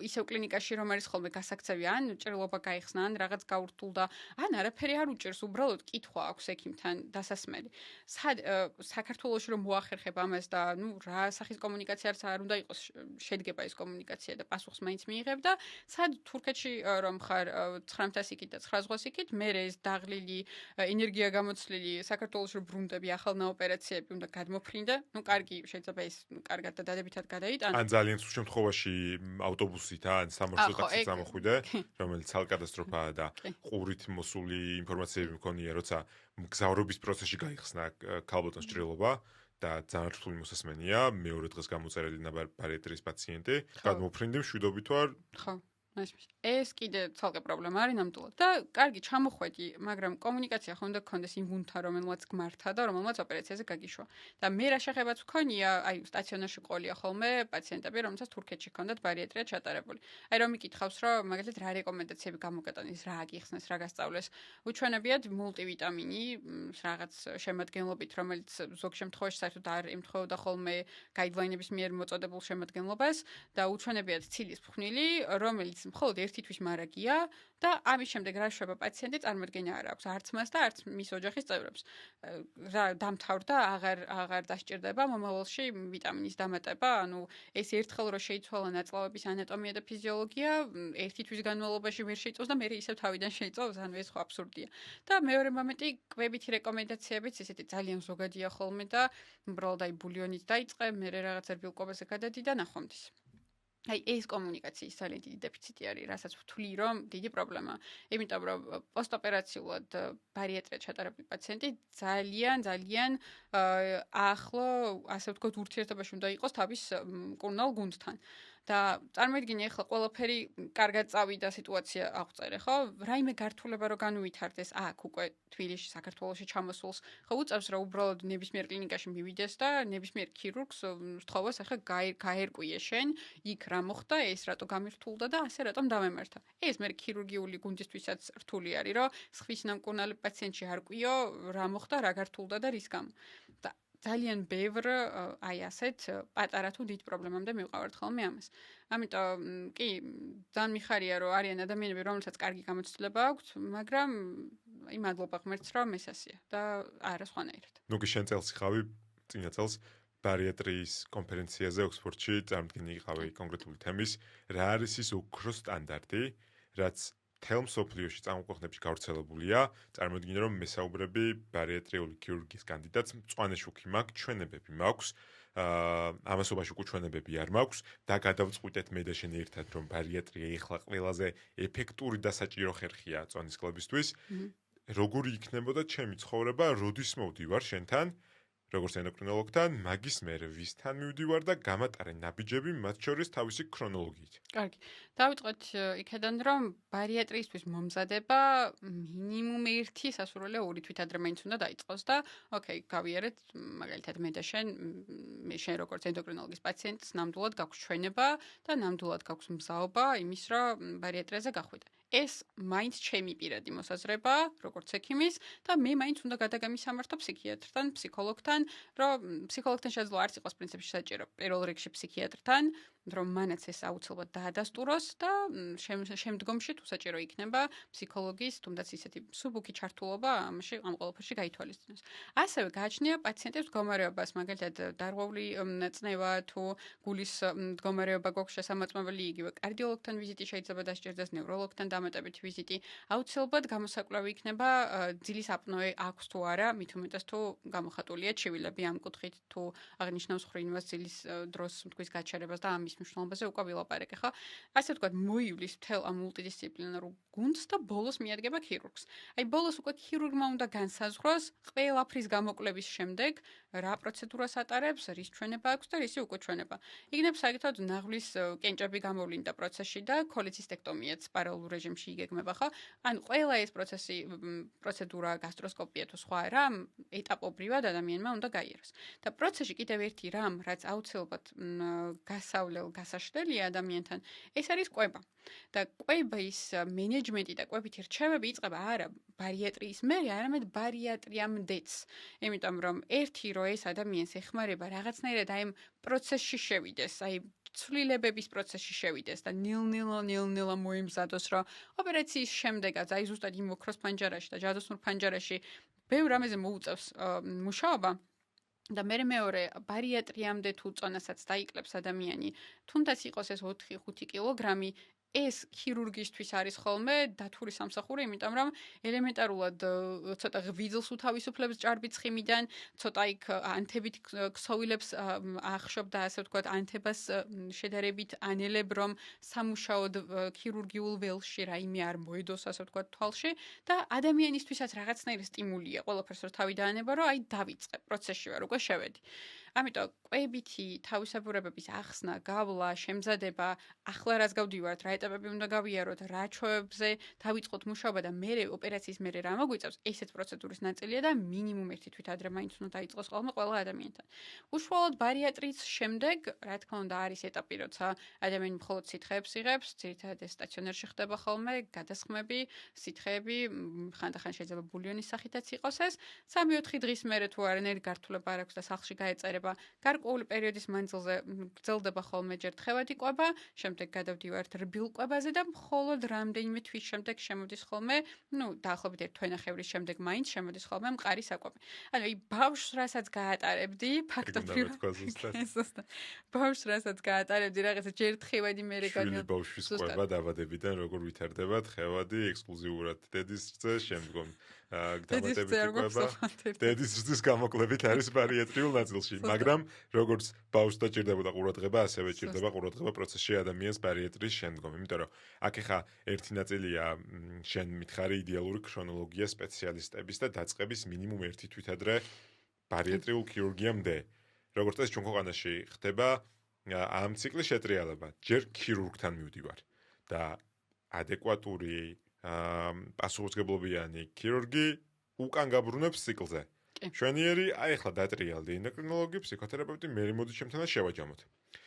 ისევ კლინიკაში რომ არის ხოლმე გასაქცევი, ან ჭრილობა გაიხსნა, ან რაღაც გაურთულდა, ან არაფერი არ უჭერს, უბრალოდ კითხვა აქვს ექიმთან დასასმელი. საქართველოში რომ მოახერხებ ამას და ნუ რა სახის კომუნიკაციაც არ უნდა იყოს შედგება ეს კომუნიკაცია და პასუხს მაინც მიიღებ და თურქეთში რომ ხარ 900 იქით და 900 იქით, მე ეს დაღლილი ენერგია გამოცლილი საქართველოს რო ბრუნდები ახალ ოპერაციები უნდა გადმოფრინდა. ნუ კარგი, შეიძლება ეს კარგად და დადებითად გადაიტანო. ან ძალიან სულ შემთხვევაში ავტობუსით ან სამარშრუტო ტაქსით გამოხვიდე, რომელიც ცალ კატასტროფაა და ყურით მოსული ინფორმაციები მქონია, როცა მგზავრობის პროცესში გაიხსნა ქალბატონს ჭრილობა და ძალიან რთული მოსასმენია, მეორე დღეს გამოწერილი ბარიატრიის პაციენტი, გადმოფრინდი მშვიდობით თუ არ? ხო. ეს კიდე ცალკე პრობლემა არის ნამდვილად. და კარგი ჩამოხვედი, მაგრამ კომუნიკაცია ხო უნდა გქონდეს იმ გუნდთან, რომელმაც გმართა და რომელმაც ოპერაციაზე გაგიშვა. და მე რა შეხებაც მქონია, აი სტაციონარში ყოლია ხოლმე პაციენტები, რომელსაც თურქეთში ჰქონდათ ბარიატრია ჩატარებული. აი რომ მიკითხავს, რომ მაგალითად რა რეკომენდაციები გამოგატანეს, რა აგიხსნეს, რა გასწავლეს. უჩვენებიათ მულტივიტამინი, რაღაც შემადგენლობით, რომელიც ზოგ შემთხვევაში საერთოდ არ ემთხვეოდა ხოლმე გაიდლაინების მიერ მოწოდებულ შემადგენლობას და უჩვენებიათ ცილის ფხვნილი, რომელიც მხოლოდ ერთი თვის მარაგია და ამის შემდეგ რა შვება პაციენტი წარმოდგენა არ აქვს არც მას და არც მის ოჯახის წევრებს. რა დამთავრდა, აღარ დასჭირდება მომავალში ვიტამინის დამატება, ანუ ეს ერთხელ რო შეიცვალა ნაწლავების ანატომია და ფიზიოლოგია, ერთი თვის განმავლობაში ვერ შეიწევს და მე ისევ თავიდან შეიწევს, ანუ ეს ხო აბსურდია. და მეორე მომენტი, კვებითი რეკომენდაციებიც ესეთი ძალიან ზოგადია ხოლმე და უბრალოდ აი ბულიონით დაიწყე, მე რაღაც ბილკობაზე გადადი და ნახვამდის. აი ეს კომუნიკაციის ძალიან დიდი დეფიციტი არის, რასაც ვთვლი, რომ დიდი პრობლემაა. იმიტომ რომ პოსტოპერაციულად ბარიატრია ჩატარებული პაციენტი ძალიან ახლო, ასე ვთქვათ, ურთიერთობაში უნდა იყოს თავის მკურნალ გუნდთან. და წარმოიდგინე ახლა ყველაფერი კარგად წავიდა სიტუაცია აღწერე, ხო? რაიმე გართულება რო განუვითარდეს აქ უკვე თბილისში, საქართველოში ჩამოსულს, ხო უწევს რა უბრალოდ ნებისმიერ კლინიკაში მივიდეს და ნებისმიერ ქირურგს სთხოვოს ახლა გაერკვიე შენ, იქ რა მოხდა, ეს რატო გამირთულდა და ასე რატომ დამემართა. ეს მე ქირურგიული გუნდისთვისაც რთული არის, რომ სხვის ნამკურნალი პაციენტში არ კვიო, რა მოხდა, რა გართულდა და რის გამო. და ძალიან ბევრ აი ასეთ პატარა თუ დიდ პრობლემამდე მივყავართ ხოლმე ამას. ამიტომ კი, ძალიან მიხარია რომ არიან ადამიანები, რომელსაც კარგი გამოცდილება აქვთ, მაგრამ აი მადლობა ღმერთს რომ ეს ასეა და არა სხვანაირად. ნუ კი შენ წელს ხავი, წინა წელს ბარიატრიის კონფერენციაზე ოქსფორდში წარმოდგენი იყავი კონკრეტული თემის, რა არის ის ოქროს სტანდარტი, რაც მთელ მსოფლიოში წამოყვანებში გავრცელებულია, წარმოიდგინე რომ მესაუბრები ბარიატრიული ქირურგიის კანდიდატს მწვანე შუქი მაქვს, ჩვენებები მაქვს, ამასობაში უკვე ჩვენებები არ მაქვს და გადავწყვიტეთ მე და შენ ერთად რომ ბარიატრია ეხლა ყველაზე ეფექტური და საჭირო ხერხია წონისკლებისთვის. როგორი იქნებოდა ჩემი ცხოვრება, როდის მოვდივარ შენთან, როგორც ენდოკრინოლოგთან, მაგის მერე ვისთან მივდივარ და გამატარე ნაბიჯები მათ შორის თავისი ქრონოლოგიით. კარგი. დავიწყოთ იქედან რომ ბარიატრიისთვის მომზადება მინიმუმ 1 სასურველია 2 თვით ადრე მაინც უნდა დაიწყოს და ოკეი, გავიარეთ, მაგალითად მე და შენ როგორც ენდოკრინოლოგის პაციენტს ნამდვილად გაქვს ჩვენება და ნამდვილად გაქვს მზაობა იმის რომ ბარიატრიაზე გახვიდე. ეს მაინც ჩემი პირადი მოსაზრება, როგორც ექიმის და მე მაინც უნდა გადაგამისამართო ფსიქიატრთან, ფსიქოლოგთან, რომ ფსიქოლოგთან შესაძლოა არც იყოს პრინციპში საჭირო პირველ რიგში ფსიქიატრთან, რომ მანაც ეს აუცილებლად დაადასტუროს და შემდგომში თუ საჭირო იქნება ფსიქოლოგის, თუნდაც ისეთი მსუბუქი ჩართულობა ამაში ამ ყველაფერში გაითვალისწინოს. ასევე გააჩნია პაციენტებს მდგომარეობას, მაგალითად დარღვეული წნევა თუ გულის მდგომარეობა გვაქვს შესამოწმებელი, იგივე კარდიოლოგთან ვიზიტი შეიძლება დასჭირდეს, ნევროლოგთან დამატებითი ვიზიტი. აუცილებლად გამოსაკლავი იქნება ძილის აპნოე აქვს თუ არა, მით უმეტეს თუ გამოხატულია ჩივილები ამ კუთხით თუ აღნიშნავს ხრინვას ძილის დროს მტკვის გაჩერებას და ამის მნიშვნელობაზე უკვე ვილაპარაკე, ხო? ასე ვთქვათ, მოივლის მთელ ამ მულტიდისციპლინარულ გუნდს და ბოლოს მიადგება ქირურგს. აი ბოლოს უკვე ქირურგმა უნდა განსაზღვროს ყველაფრის გამოკლების შემდეგ რა პროცედურას ატარებს, რის ჩვენება აქვს და რისი უკვე ჩვენება. იქნებ საერთოდ ნაღლის კენჭები გამოვლინდა პროცესში და ქოლეცისტექტომიაც პარალელურ რეჟიმში იგეგმება, ხო? ან ყველა ეს პროცედურა, გასტროსკოპია თუ სხვა რამ ეტაპობრივად ადამიანმა უნდა გაიაროს. და პროცესში კიდევ ერთი რამ, რაც აუცილებლად გასაშლელია ადამიანთან, ეს არის კვება. და კვების მენეჯმენტი და კვებითი რჩევები იწყება არა ბარიატრიის მერე, არამედ ბარიატრიამდეც. იმიტომ რომ ერთი რო ეს ადამიანს ეხმარება რაღაცნაირად აი პროცესში შევიდეს, აი ცვლილებების პროცესში შევიდეს და ნილ-ნილა მოიმზადოს, რომ ოპერაციის შემდეგაც აი ზუსტად იმ ოქროს ფანჯარაში და ჯადოსნურ ფანჯარაში ბევრ რამეზე მოუწევს მუშაობა. და მეორე ბარიატრიამდე თუ წონასაც დაიკლებს ადამიანი, თუნდაც იყოს ეს 4-5 კილოგრამი, ეს ქირურგისთვის არის ხოლმე დათური სამსახური, იმიტომ რომ ელემენტარულად ცოტა ღვიძლს უთავისუფლებს ჭარბი ცხიმიდან, ცოტა იქ ანთებით ქსოვილებს ახშობ და ასე ვთქვათ, ანთებას შედარებით ანელებ, რომ სამუშაოდ ქირურგიულ ველში რაიმე არ მოედოს, ასე ვთქვათ, თვალში და ადამიანისთვისაც რაღაცნაირი სტიმულია, ყველაფერს რო თავი დაანება, რომ აი დავიწყე, პროცესში ვარ, უკვე შევედი. ამიტომ კვებითი თავისებურებების ახსნა, გავლა, შემზადება, ახლა რაც გავდივართ, რა ეტაპები უნდა გავიაროთ, რა ჩვევებზე დავიწყოთ მუშაობა და მერე ოპერაციის მერე რა მოგვიწევს, ესეც პროცედურის ნაწილია და მინიმუმ 1 თვით ადრე მაინც უნდა დაიწყოს ყველა ადამიანთან. უშუალოდ ბარიატრიის შემდეგ, რა თქმა უნდა, არის ეტაპი, როცა ადამიანი მხოლოდ სითხეებს იღებს, ძირითადად ეს სტაციონარში ხდება ხოლმე, გადასხმები, სითხეები, ხანდახან შეიძლება ბულიონის სახითაც იყოს ეს. 3-4 დღის მერე თუ არანაირი გართულება არ აქვს და სახლში გაეწერება, გარკვეული პერიოდის მანძილზე გრძელდება ხოლმე ჯერ თხევადი კვება, შემდეგ გადავდივართ რბილ კვებაზე და მხოლოდ რამდენიმე თვის შემდეგ შემოდის ხოლმე, დაახლოებით 1 თვენახევრის შემდეგ მაინც შემოდის ხოლმე მყარი საკვები. ანუ აი ბავშვს რასაც გაატარებდი, ფაქტობრივად ბავშვს რასაც გაატარებდი, რაღაცა ჯერ თხევადი მერე შვილი ბავშვის კვება დაბადებიდან როგორ ვითარდება თხევადი ექსკლუზიურად დედის რძე, შემდგომ დამატებითი კვება დედის რძის გამოკლებით არის ბარიატრიულ ნაწილში, მაგრამ როგორც ბავშვს დაჭირდებოდა ყურადღება, ასევე ჭირდება ყურადღება პროცესში ადამიანს ბარიატრის შემდგომ. იმიტომ რომ აქ ახლა ერთი ნაწილია შენ მითხარი იდეალური ქრონოლოგია სპეციალისტების და დაწყების მინიმუმ 1 თვით ადრე ბარიატრიულ ქირურგიამდე. როგორც ეს ჩვენ ქვეყანაში ხდება ამ ციკლის შეტრიალება, ჯერ ქირურგთან მივდივარ და ადეკვატური პასუხისმგებლობიანი ქირურგი უკან გაბრუნებს ციკლზე. შვენიერი, აი ახლა დატრიალდი ენდოკრინოლოგი, ფსიქოთერაპევტი, მე მოდი ჩემთანაც შევაჯამოთ.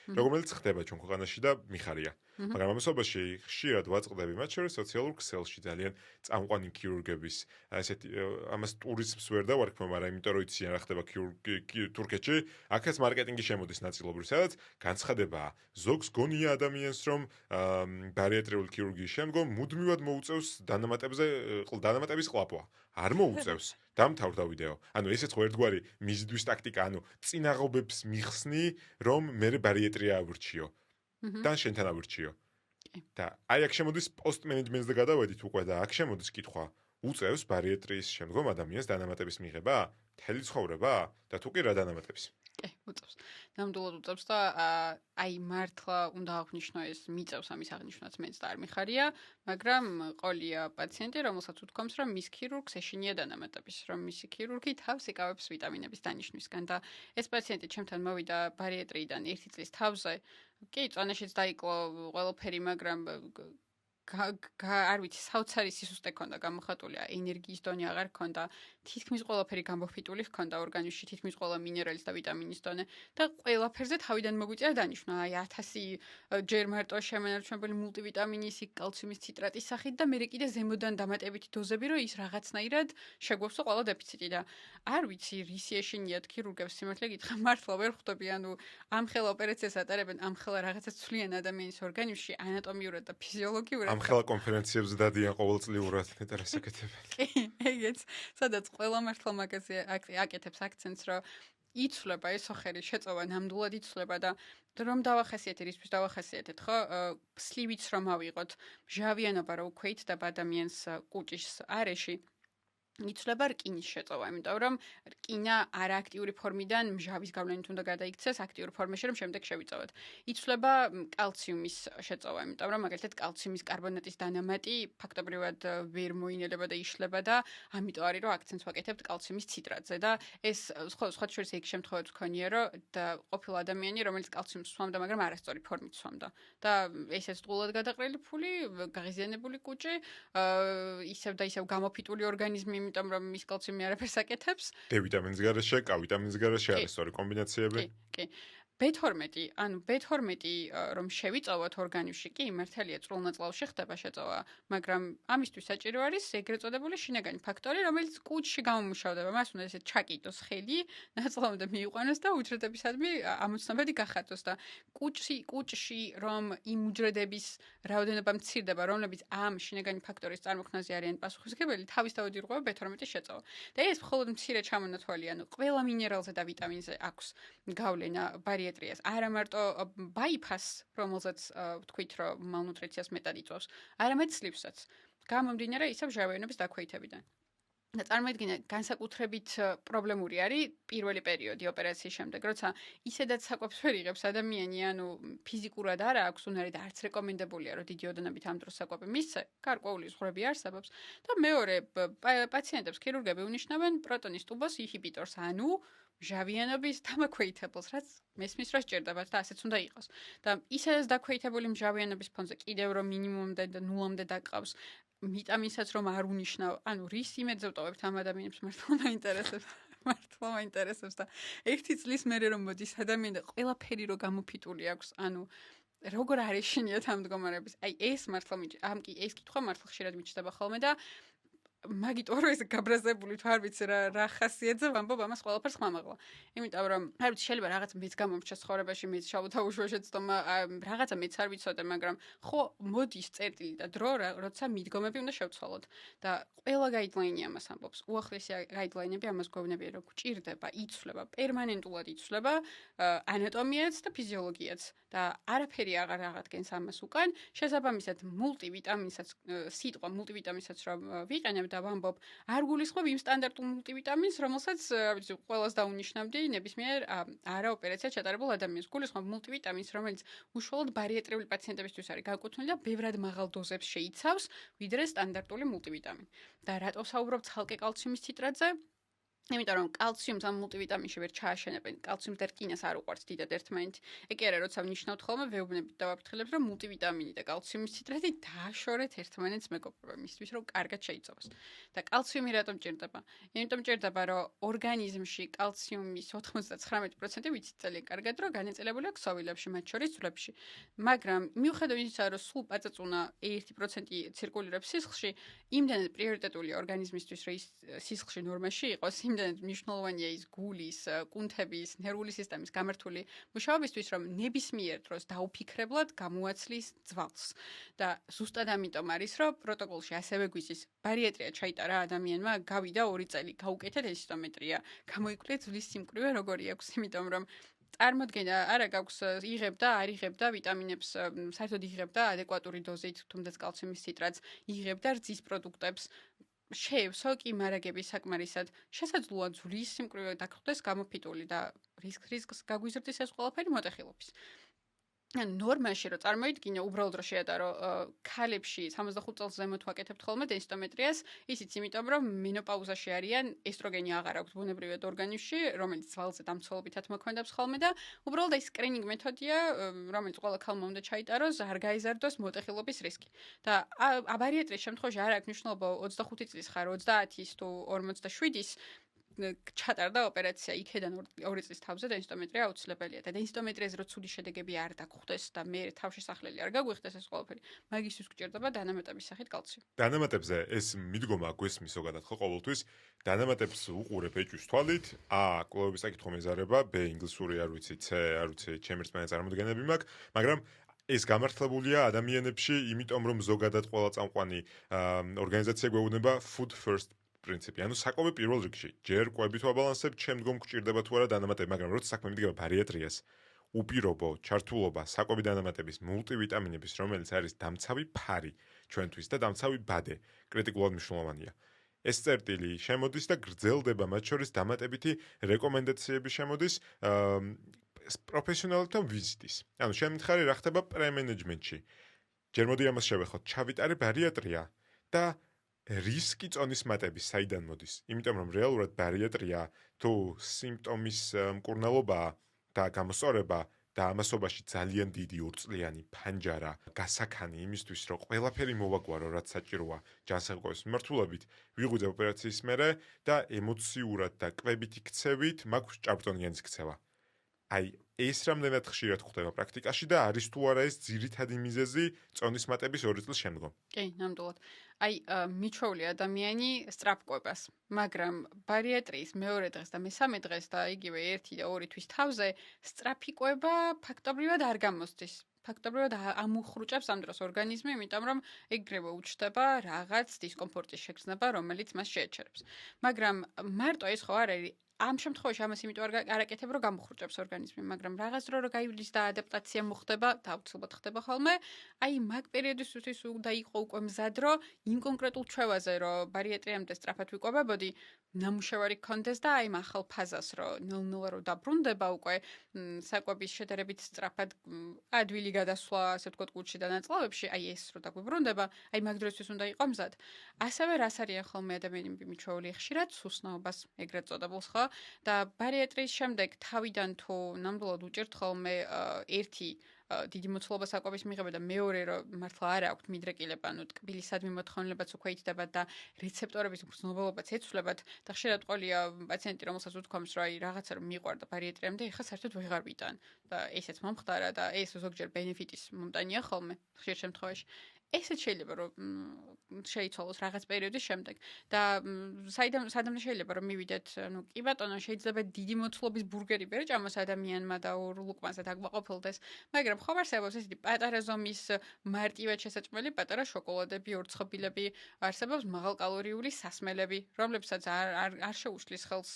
რომელიც ხდება ჩვენ ქვეყანაში და მიხარია. მაგრამ ამასობაში ხშირად ვაწყდები მათ შორის სოციალურ ქსელში ძალიან წამყვანი ქირურგების, ესეთი ამას ტურიზმს ვერ დავარქმევ, მაგრამ იმიტომ რომ იციან რა ხდება თურქეთში, აქაც მარკეტინგი შემოდის ნაწილობრივ, სადაც განცხადებაა. ზოგს გონია ადამიანს, რომ ბარიატრიული ქირურგიის შემდგომ მუდმივად მოუწევს დანამატების ყლაპვა. არ მოუწევს. დამთავრდა ვიდეო. ანუ ესეც ხო ერთგვარი მიზიდვის ტაქტიკა, ანუ წინაღობებს მიხსნი, რომ მე ბარიეტრია ავრჩიო. და შენთან ავრჩიო. და აი აქ შემოდის პოსტ მენეჯმენტზე გადავედით უკვე და აქ შემოდის კითხვა. უწევს ბარიეტრიის შემდგომ ადამიანს დანამატების მიღება? მთელი ცხოვრება? და თუ კი რა დანამატებს? კი, უწევს. ნამდვილად უწევს და აი მართლა უნდა აღნიშნო ეს მიწევს ამის აღნიშვნაც მეც და არ მიხარია, მაგრამ ყოლია პაციენტი, რომელსაც უთქვამს, რომ მის ქირურგს ეშინია დანამატების, რომ მისი ქირურგი თავს იკავებს ვიტამინების დანიშვნისგან და ეს პაციენტი ჩემთან მოვიდა ბარიეტრიიდან 1 წლის თავზე. კი, წონაშიც დაიკლო ყველაფერი, მაგრამ არ ვიცი, საოცარი სისუსტე ქონდა გამოხატულია, ენერგიის დონე აღარ ქონდა, თითქმის ყველაფერი გამოფიტული ჰქონდა ორგანიზმში, თითქმის ყველა მინერალის და ვიტამინის დონე და ყველაფერზე თავიდან მოგვიწია დანიშნა, აი 1000 ჯერ მარტო შემენარჩუნებელი მულტივიტამინის, კალციუმის ციტრატის სახით და მე კიდე ზემოდან დამატებითი დოზები, რომ ის რაღაცნაირად შეგვავსო ყველა დეფიციტი და არ ვიცი, რისი ეშინიათ ქირურგებს სიმართლე გითხრა, მართლა ვერ ხვდები, ანუ ამ ხელა ოპერაციას ატარებენ, ამ ხელა რაღაცას ცვლიან ადამიანის ორგანიზმში ანატომიურად და ფიზიოლოგიურად. ამ ხელა კონფერენციებზე დადიან ყოველწლიურად ნეტარასაკეთებენ. კი, ეგეც, სადაც ყველა მართლა მაგაზე აკეთებს აქცენტს, რომ იცვლება ეს ოხერის შეწოვა ნამდვილად იცვლება და რომ დავახასიათეთ, რისთვის დავახასიათეთ, ხო? სლივიც რომ ავიღოთ, მჟავიანობა რომ უკვე იცდება ადამიანს კუჭის არეში. იცვლება რკინის შეწოვა, იმიტომ რომ რკინა არააქტიური ფორმიდან მჟავის გავლენით უნდა გადაიქცეს აქტიურ ფორმაში, რომ შემდეგ შევიწოვოთ. იცვლება კალციუმის შეწოვა, იმიტომ რომ მაგალითად კალციუმის კარბონატის დანამატი ფაქტობრივად ვერ მოინელება და იშლება და ამიტომ არის რომ აქცენტს ვაკეთებთ კალციუმის ციტრატზე და ეს სხვა შორის ეგ შემთხვევაც ქონია, რომ და ყოფილი ადამიანი, რომელიც კალციუმს სვამდა, მაგრამ არასწორი ფორმით სვამდა და ესეც ტყუილად გადაყრილი ფული, გაღიზიანებული კუჭი, ისევ და ისევ გამოფიტული ორგანიზმი იმიტომ რომ მის კალციუმი არაფერს აკეთებს. D ვიტამინის გარეშე, K ვიტამინის გარეშე არის სწორი კომბინაციები. კი. B12, ანუ B12 რომ შევიწოვოთ ორგანიზმში, კი, მართალია წვრილნაწლავში ხდება შეწოვა, მაგრამ ამისთვის საჭირო არის ეგრეთ წოდებული შინაგანი ფაქტორი, რომელიც კუჭში გამომუშავდება. მას უნდა ესე ჩაკიდოს ხელი, ნაწლავამდე მიიყვანოს და უჯრედებისადმი ამოცნობადი გახატოს და კუჭში რომ იმ უჯრედების რაოდენობა მცირდება, რომლებიც ამ შინაგანი ფაქტორის წარმოქმნაზე არიან პასუხისმგებელი, თავისთავად ირღვევა B12-ის შეწოვა. და ეს მხოლოდ მცირე ჩამონათვალი, ანუ ყველა მინერალზე და ვიტამინზე აქვს გავლენა ბარიეტრიას. არა მარტო ბაიფას, რომელზეც ვთქვით, რომ მალნუტრიციას მეტად იწვევს, არამედ სლივსაც. გამომდინარე ისევ ჟავიანობის დაქვეითებიდან. და წარმოიდგინე, განსაკუთრებით პრობლემური არის პირველი პერიოდი ოპერაციის შემდეგ, როცა ისედაც საკვებს ვერ იღებს ადამიანი, ანუ ფიზიკურად არა აქვს უნარი და არც რეკომენდებულია, რომ დიდი ოდენობით ამ დროს საკვები მისცე, გარკვეული ზღვრები არსებობს და მეორე პაციენტებს ქირურგები უნიშნავენ პროტონის ტუბოს ინჰიბიტორს, ანუ მჟავიანობის დამაქვეითებელს, რაც მესმის რომ სჭირდებათ და ასეც უნდა იყოს. და ისედაც დაქვეითებული მჟავიანობის ფონზე კიდევ რომ მინიმუმამდე და ნულამდე დაკავს ვიტამინსაც რომ არ უნიშნავ, ანუ რის იმედზე ვტოვებთ ამ ადამიანებს მართლა მაინტერესებს. მართლა მაინტერესებს და 1 წლის მერე რომ მოდის ადამიანი და ყველაფერი რო გამოფიტული აქვს, ანუ როგორ არ ეშინიათ ამ მდგომარეობის. აი ეს მართლა ეს კითხვა მართლა ხშირად მიჩნდება ხოლმე და მაგიტო რომ ეს გაბრაზებული თუ არ ვიცი რა ხასიათზე ვამბობ ამას ყველაფერს ხმამაღლა. იმიტომ რომ არ ვიცი შეიძლება რაღაც მეც გამომრჩა ცხოვრებაში, მეც შავთა უშუალოდ თომა რაღაცა მეც არ ვიცოდე, მაგრამ ხო მოდის წერტილი და დრო როცა მიდგომები უნდა შევცვალოთ და ყველა გაიდლაინი ამას ამბობს. უახლესი გაიდლაინები ამას გვეუბნებიან, რომ გჭირდება, იცვლება, პერმანენტულად იცვლება ანატომიაც და ფიზიოლოგიაც და არაფერი აღარ აღადგენს ამას უკან. შესაბამისად მულტივიტამინსაც სიტყვა მულტივიტამინსაც რომ ვიყენებ და ვამბობ, არ გულისხმობ იმ სტანდარტულ მულტივიტამინს, რომელსაც ვიცი, ყველას დაუნიშნავდი ნებისმიერ არა ოპერაცია ჩატარებულ ადამიანს. გულისხმობ მულტივიტამინს, რომელიც უშუალოდ ბარიეტრიული პაციენტებისთვის არის განკუთვნილი და ბევრად მაღალ დოზებს შეიცავს, ვიდრე სტანდარტული მულტივიტამინი. და რატო საუბრობ ცალკე კალციუმის ციტრატზე? იმიტომ რომ კალციუმს ამ მულტივიტამინში ვერ ჩააშენებენ, კალციუმს და რკინას არ უყვართ დიდად ერთმანეთი. ეგ კი არა, როცა ვნიშნავთ ხოლმე ვეუბნებით და ვაფრთხილებ, რომ მულტივიტამინი და კალციუმის ციტრატი დააშორეთ ერთმანეთს მეგობრებო, მისთვის რომ კარგად შეიცოვოს. და კალციუმი რატომ ჭირდება? იმიტომ ჭირდება, რომ ორგანიზმში კალციუმის 99% ვიცით ძალიან კარგად, რომ განაწილებულია ქსოვილებში, მათ შორის ძვლებში. მაგრამ მიუხედავად იმისა, რომ სულ პაწაწუნა 1% ცირკულირებს სისხლში, იმდენად პრიორიტეტულია ორგანიზმისთვის, რომ ის სისხლში ნორმაში იყოს, იმდენად მნიშვნელოვანია ის გულის, კუნთების, ნერვული სისტემის გამართული მუშაობისთვის, რომ ნებისმიერ დროს დაუფიქრებლად გამოაცლის ძვალს. და ზუსტად ამიტომ არის, რომ პროტოკოლში ასევე გვიზის ბარიატრია ჩაიტარა ადამიანმა, გავიდა 2 წელი, გაუკეთა დენსიტომეტრია, გამოიკვლია ძვლის სიმკვრივე როგორი აქვს, იმიტომ რომ წარმოდგენა არა გაქვს იღებდა, არ იღებდა ვიტამინებს, საერთოდ იღებდა ადეკვატური დოზით, თუნდაც კალციუმის ციტრატს, იღებდა რძის პროდუქტებს, შეევსო კი მარაგების საკმარისად, შესაძლოა ძვლის სიმკვრივე დაგხვდეს გამოფიტული და რისკს გაგვიზრდის ეს ყველაფერი მოტეხილობის. ნორმაში რომ წარმოიდგინე, უბრალოდ რომ შეატარო ქალებში 65 წელს ზემოთ ვაკეთებთ ხოლმე დენსიტომეტრიას, ისიც იმიტომ რომ მენოპაუზაში არიან, ესტროგენი აღარ აქვს ბუნებრივად ორგანიზმში, რომელიც ძვალზე დამცველობითად მოქმედებს ხოლმე და უბრალოდ ეს სკრინინგ მეთოდია, რომელიც ყველა ქალმა უნდა ჩაიტაროს, არ გაიზარდოს მოტეხილობის რისკი. და აბარიატრიის შემთხვევაში არ აქვს მნიშვნელობა 25 წლის ხარ, 30-ის თუ 47-ის ჩატარდა ოპერაცია იქედან 2 წლის თავზე დენსიტომეტრია აუცილებელია და დენსიტომეტრიაზე რო ცუდი შედეგები არ დაგხვდეს და მე თავშესახლელი არ გაგვიხდეს ეს ყველაფერი მაგისთვის გჭირდება დანამატების სახით კალციუმი. დანამატებზე ეს მიდგომა გვესმის ზოგადად ხო ყოველთვის დანამატებს უყურებ ეჭვის თვალით, კვლევების საკითხო მეზარება, B ინგლისური არ ვიცი, C არ ვიცი, ჩემი რწმენა წარმოდგენები მაქვს, მაგრამ ეს გამართლებულია ადამიანებში, იმიტომ რომ ზოგადად ყველა წამყვანი ორგანიზაცია გვეუბნება food first პრინციპი. ანუ საკვები პირველ რიგში. ჯერ კვებით ვაბალანსებ, შემდგომ გვჭირდება თუ არა დანამატები, მაგრამ როცა საქმე მიდგება ბარიატრიას, უპირობო ჩართულობა საკვები დანამატების მულტივიტამინების, რომელიც არის დამცავი ფარი ჩვენთვის და დამცავი ბადე, კრიტიკულად მნიშვნელოვანია. ეს წერტილი შემოდის და გრძელდება, მათ შორის დამატებითი რეკომენდაციები შემოდის პროფესიონალებთან ვიზიტის. ანუ შემთხარი რა ხდება პრემენეჯმენტში. ჯერ მოდი ამას შევეხოთ, ჩავიტარე ბარიატრია და რისკი წონის მატების საიდან მოდის? იმიტომ რომ რეალურად ბარიატრია თუ სიმპტომის მკურნალობაა და გამოსწორება და ამასობაში ძალიან დიდი ორწლიანი ფანჯარა გასაქანი იმისთვის რომ ყველაფერი მოვაგვარო რაც საჭიროა ჯანსაღმყობის მიმართულებით ვიღვიძე ოპერაციის მერე და ემოციურად და კვებითი ქცევით მაქვს ჭარბტონიანის ქცევა. აი ეს რამდენად ხშირად ხდება პრაქტიკაში და არის თუ არა ეს ძირითადი მიზეზი წონის მატების 2 წლის შემდგომ? კი, ნამდვილად. აი, მიჩვეული ადამიანი სწრაფკვებას, მაგრამ ბარიატრიის მეორე დღეს და მესამე დღეს და იგივე 1 და 2 თვის თავზე სწრაფი კვება ფაქტობრივად არ გამოსდის. ფაქტობრივად ამუხრუჭებს ამ დროს ორგანიზმი, იმიტომ რომ ეგრევე უჩნდება რაღაც დისკომფორტის შეგრძნება, რომელიც მას შეეჩერებს. მაგრამ მარტო ეს ხო არ არის ამ შემთხვევაში ამას იმიტომ არ აკეთებ, რომ გამოხრუჭებს ორგანიზმი, მაგრამ რაღაც დრო რო გაივლის და ადაპტაცია მოხდება, და აუცილებლად ხდება ხოლმე, აი მაგ პერიოდისთვის უნდა იყო უკვე მზად, რომ იმ კონკრეტულ ჩვევაზე, რომ ბარიატრიამდე სწრაფად ვიკვებებოდი, ნამუშევარი გქონდეს და აი ახალ ფაზას, რომ ნელ-ნელა რო დაბრუნდება უკვე საკვების შედარებით სწრაფად ადვილი გადასვლა, ასე ვთქვათ, კუჭში და ნაწლავებში, აი ეს რო დაგვიბრუნდება, აი მაგ დროისთვის უნდა იყო მზად. ასევე რას არიან ხოლმე ადამიანები მიჩვეული ხშირად სუსნაობას, ეგრეთ წოდებულს ხო? და ბარიატრიის შემდეგ თავიდან თუ ნამდვილად უჭერთ ხოლმე ერთი დიდი მოცულობა საკვების მიღება და მეორე რომ მართლა არ აქვს მიდრეკილება, ანუ ტკბილისადმი მოთხოვნილებაც უკვე ითდება და რეცეპტორების გრძნობელობაც ეცვლებათ და ხშირად ყოლია პაციენტი რომელსაც უთქვამს რომ აი რაღაცა რომ მიყვარდა ბარიატრიამდე, ეხლა საერთოდ ვეღარ ვიტან და ესეც მომხდარა და ეს ზოგჯერ ბენეფიტის მომტანია ხოლმე ხშირ შემთხვევაში. ესეც შეიძლება რომ შეიცვალოს რაღაც პერიოდის შემდეგ და სადამდე შეიძლება რომ მივიდეთ, ну, კი ბატონო, შეიძლება დიდი მოცულობის ბურგერი ბერჭამოს ადამიანმა და ორ ლუკმაზე დაგმაყოფილდეს, მაგრამ ხომ არსებობს ესეთი პატარა ზომის მარტივად შესაჭმელი პატარა შოკოლადები, ორცხობილები, არსებობს მაღალკალორიული სასმელები, რომლებსაც არ შეუშლის ხელს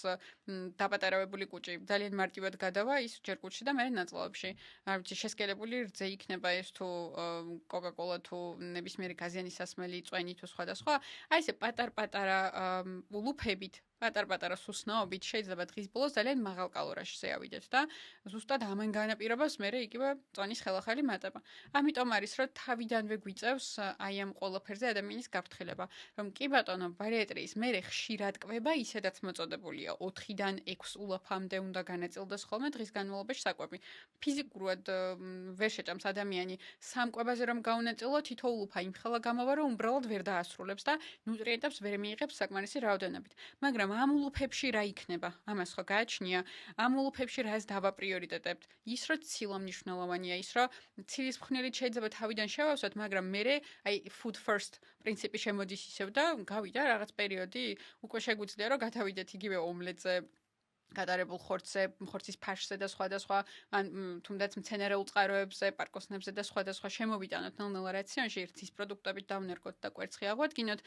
დაპატარავებული კუჭი, ძალიან მარტივად გადავა ის ჯერ კუჭში და მერე ნაწლავებში. არ ვიცი, შესკელებული რძე იქნება ეს თუ კოკა-კოლა თუ ნებისმიერი გაზიანი სასმელი, წვენი თუ სხვადასხვა. აი ესე პატარ-პატარა ლუფებით, პატარ-პატარა სუსნაობით შეიძლება დღის ბოლოს ძალიან მაღალ კალორიაში შეავიდეთ და ზუსტად ამან განაპირობებს მერე იგივე წონის ხელახალი მატება. ამიტომ არის რომ თავიდანვე გვიწევს აი ამ ყველაფერზე ადამიანის გაფრთხილება, რომ კი ბატონო, ბარიატრიის მერე ხშირად კვება ისედაც მოწოდებულია 4-დან 6 ულაფამდე უნდა განაწილდეს ხოლმე დღის განმავლობაში საკვები. ფიზიკურად ვერ შეჭამს ადამიანი სამ კვებაზე რომ გაუნაწილო თითო ულუფა იმხელა გამოვა რომ უბრალოდ ვერ დაასრულებს და ნუტრიენტებს ვერ მიიღებს საკმარისი რაოდენობით. მაგრამ მაგრამ ამ ულუფებში რა იქნება? ამას ხო გააჩნია? ამ ულუფებში რას დავაპრიორიტეტებთ? ის რომ ცილა მნიშვნელოვანია, ის რომ ცილის მხნელით შეიძლება თავიდან შევავსოთ, მაგრამ მე food first პრინციპი შემოდის ისევ და გავიდა რაღაც პერიოდი, უკვე შეგვიძლია რომ გადავიდეთ იგივე ომლეტზე გადარებულ ხორცზე, ხორცის ფაშზე და სხვადასხვა ან თუნდაც მცენარეულ წყაროებზე, პარკოსნებზე და სხვადასხვა შემოვიტანოთ ნელ-ნელა რაციონში, ერთის პროდუქტებით დავნერგოთ და კვერცხი აღვადგინოთ.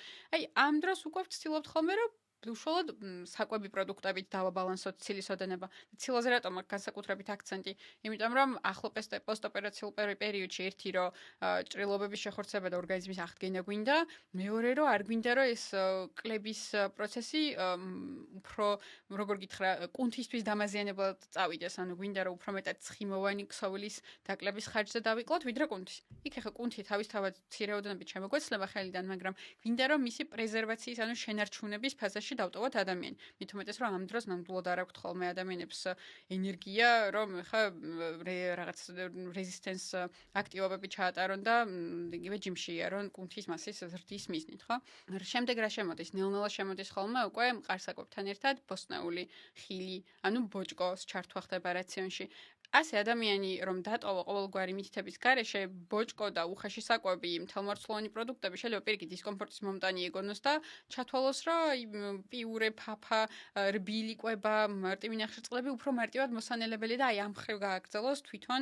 ამ დროს უკვე ვცდილობთ ხოლმე რომ უშუალოდ საკვები პროდუქტებით დავაბალანსოთ ცილის ოდენება. ცილაზე რატომ აქვს განსაკუთრებით აქცენტი? იმიტომ რომ ახლო პოსტოპერაციულ პერიოდში ერთი რომ ჭრილობების შეხორცება და ორგანიზმის აღდგენა გვინდა, მეორე რომ არ გვინდა რომ ეს კლების პროცესი უფრო როგორ გითხრა, კუნთისთვის დამაზიანებლად წავიდეს, ანუ გვინდა რომ უფრო მეტად ცხიმოვანი ქსოვილის დაკლების ხარჯზე დავიკლოთ, ვიდრე კუნთის. იქ ახლა კუნთი თავისთავად მცირე ოდენობით შემოგვეცლება ხელიდან, მაგრამ გვინდა რომ მისი პრეზერვაციის, ანუ შენარჩუნების ფაზაში დავტოვოთ ადამიანი. მით უმეტეს რომ ამ დროს ნამდვილად არ აქვთ ხოლმე ადამიანებს ენერგია, რომ ხა რაღაც რეზისტენს აქტივობები ჩაატარონ და იგივე ჯიმში იარონ კუნთის მასის ზრდის მიზნით, ხო? შემდეგ რა შემოდის? ნელ-ნელა შემოდის ხოლმე უკვე მყარსაკვებთან ერთად ბოსტნეული ხილი, ანუ ბოჭკოს ჩართვა ხდება რაციონში. ასე ადამიანი რომ დატოვა ყოველგვარი მითითების გარეშე, ბოჭკო და უხეში საკვები, მთელმორცლოვანი პროდუქტები შეიძლება პირიქით დისკომფორტის მომტანი ეგონოს და ჩათვალოს, რომ პიურე, ფაფა, რბილი კვება, მარტივი ნახშირწყლები უფრო მარტივად მოსანელებელი და ამ ხრივ გააგრძელოს თვითონ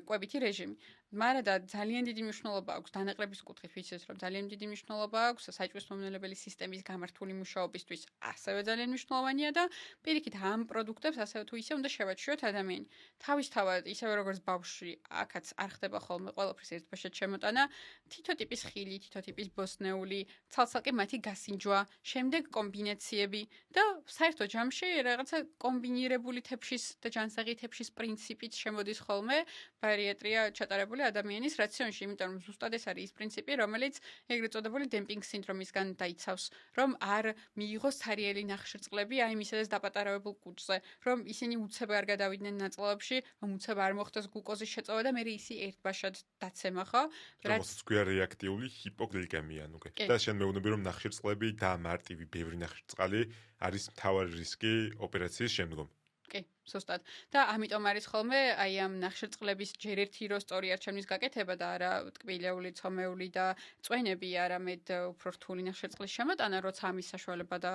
კვებითი რეჟიმი. მაგრამ და ძალიან დიდი მნიშვნელობა აქვს დანაკლების კუთხით, ვიცით რომ ძალიან დიდი მნიშვნელობა აქვს საჭმლის მომნელებელი სისტემის გამართული მუშაობისთვის, ასევე ძალიან მნიშვნელოვანია და პირიქით ამ პროდუქტებს ასევე თუ ისე უნდა შევაჩვიოთ ადამიანი. თავისთავად ისევე როგორც ბავშვი, აქაც არ ხდება ხოლმე ყველაფრის ერთბაშად შემოტანა, თითო ტიპის ხილი, თითო ტიპის ბოსტნეული, ცალ-ცალკე მათი გასინჯვა, შემდეგ კომბინაციები და საერთო ჯამში რაღაცა კომბინირებული თეფშის და ჯანსაღი თეფშის პრინციპით შემოდის ხოლმე ბარიატრია ჩატარებული ადამიანის რაციონში, იმიტომ რომ ზუსტად ეს არის ის პრინციპი, რომელიც ეგრეთ წოდებული დემპინგ სინდრომისგან დაიცავს, რომ არ მიიღოს ცარიელი ნახშირწყლები აი მისადეს დაპატარავებულ კუჭზე, რომ ისინი უცებ არ გადავიდნენ ნაწლავებში, რომ უცებ არ მოხდეს გლუკოზის შეწოვა და მე ისი ერთბაშად დაცემა, ხო? რაც გვია რეაქტიული ჰიპოგლიკემია, ნუ კი. და შენ მეუბნები რომ ნახშირწყლები და მარტივი ბევრი ნახშირწყალი არის მთავარი რისკი ოპერაციის შემდგომ. კი, სუსტად. და ამიტომ არის ხოლმე აი ამ ნახშირწყლების ჯერ ერთი რო სწორი არჩევნის გაკეთება და არა ტკბილეული, ცომეული და წვენები, არამედ უფრო რთული ნახშირწყლის შემოტანა, როცა ამის საშუალება და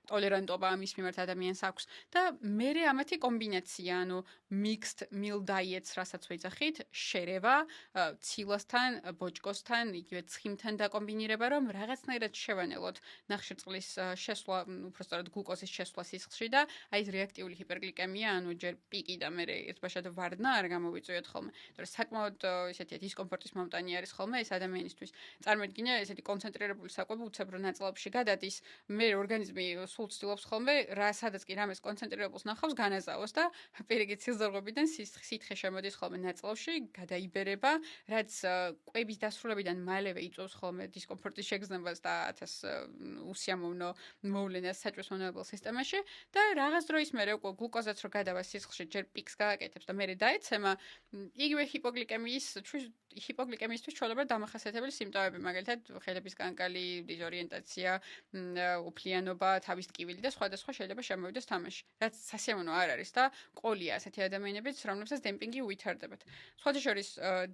ტოლერანტობა ამის მიმართ ადამიანს აქვს. და მერე ამათი კომბინაცია, ანუ mixed meal diets, რასაც ვეძახით, შერევა, ცილასთან, ბოჭკოსთან, იგივე ცხიმთან დაკომბინირება, რომ რაღაცნაირად შევანელოთ ნახშირწყლის შესვლა, უბრალოდ გლუკოზის შესვლა სისხლში და აი ეს რეაქტიული ჰიპერგლიკემია, ანუ ჯერ პიკი და მე ერთბაშად ვარდნა არ გამოვიწვიოთ ხოლმე. თორე საკმაოდ ესეთი დისკომფორტის მომტანი არის ხოლმე ეს ადამიანისთვის. წარმოიდგინე ესეთი კონცენტრირებული საკვები უცებრო ნაწლავში გადადის, მე ორგანიზმი სულ ცდილობს ხოლმე სადაც კი რამეს კონცენტრირებულს ნახავს განაზავოს და პირიქით სიზორღობიდან სითხე შემოდის ხოლმე ნაწლავში, გადაიბერება, რაც კვების დასრულებიდან მალევე იწვევს ხოლმე დისკომფორტის შეგრძნებას და ათას უსიამოვნო მოვლენას საჭმლის მომნელებელ სისტემაში და რაღაც დროის მერე უკვე გლუკოზაც რო გადავა სისხლში, ჯერ პიკს გააკეთებს და მერე დაეცემა, იგივე ჰიპოგლიკემიისთვის ჩვეულებრივ დამახასიათებელი სიმპტომები, მაგალითად ხელების კანკალი, დიზორიენტაცია, უფლიანობა, თავის ტკივილი და სხვადასხვა შეიძლება შემოვიდეს თამაში. რაც სასიამოვნო არ არის და ყოლია ასეთი ადამიანებიც, რომლებსაც დემპინგი უვითარდებათ. სხვათა შორის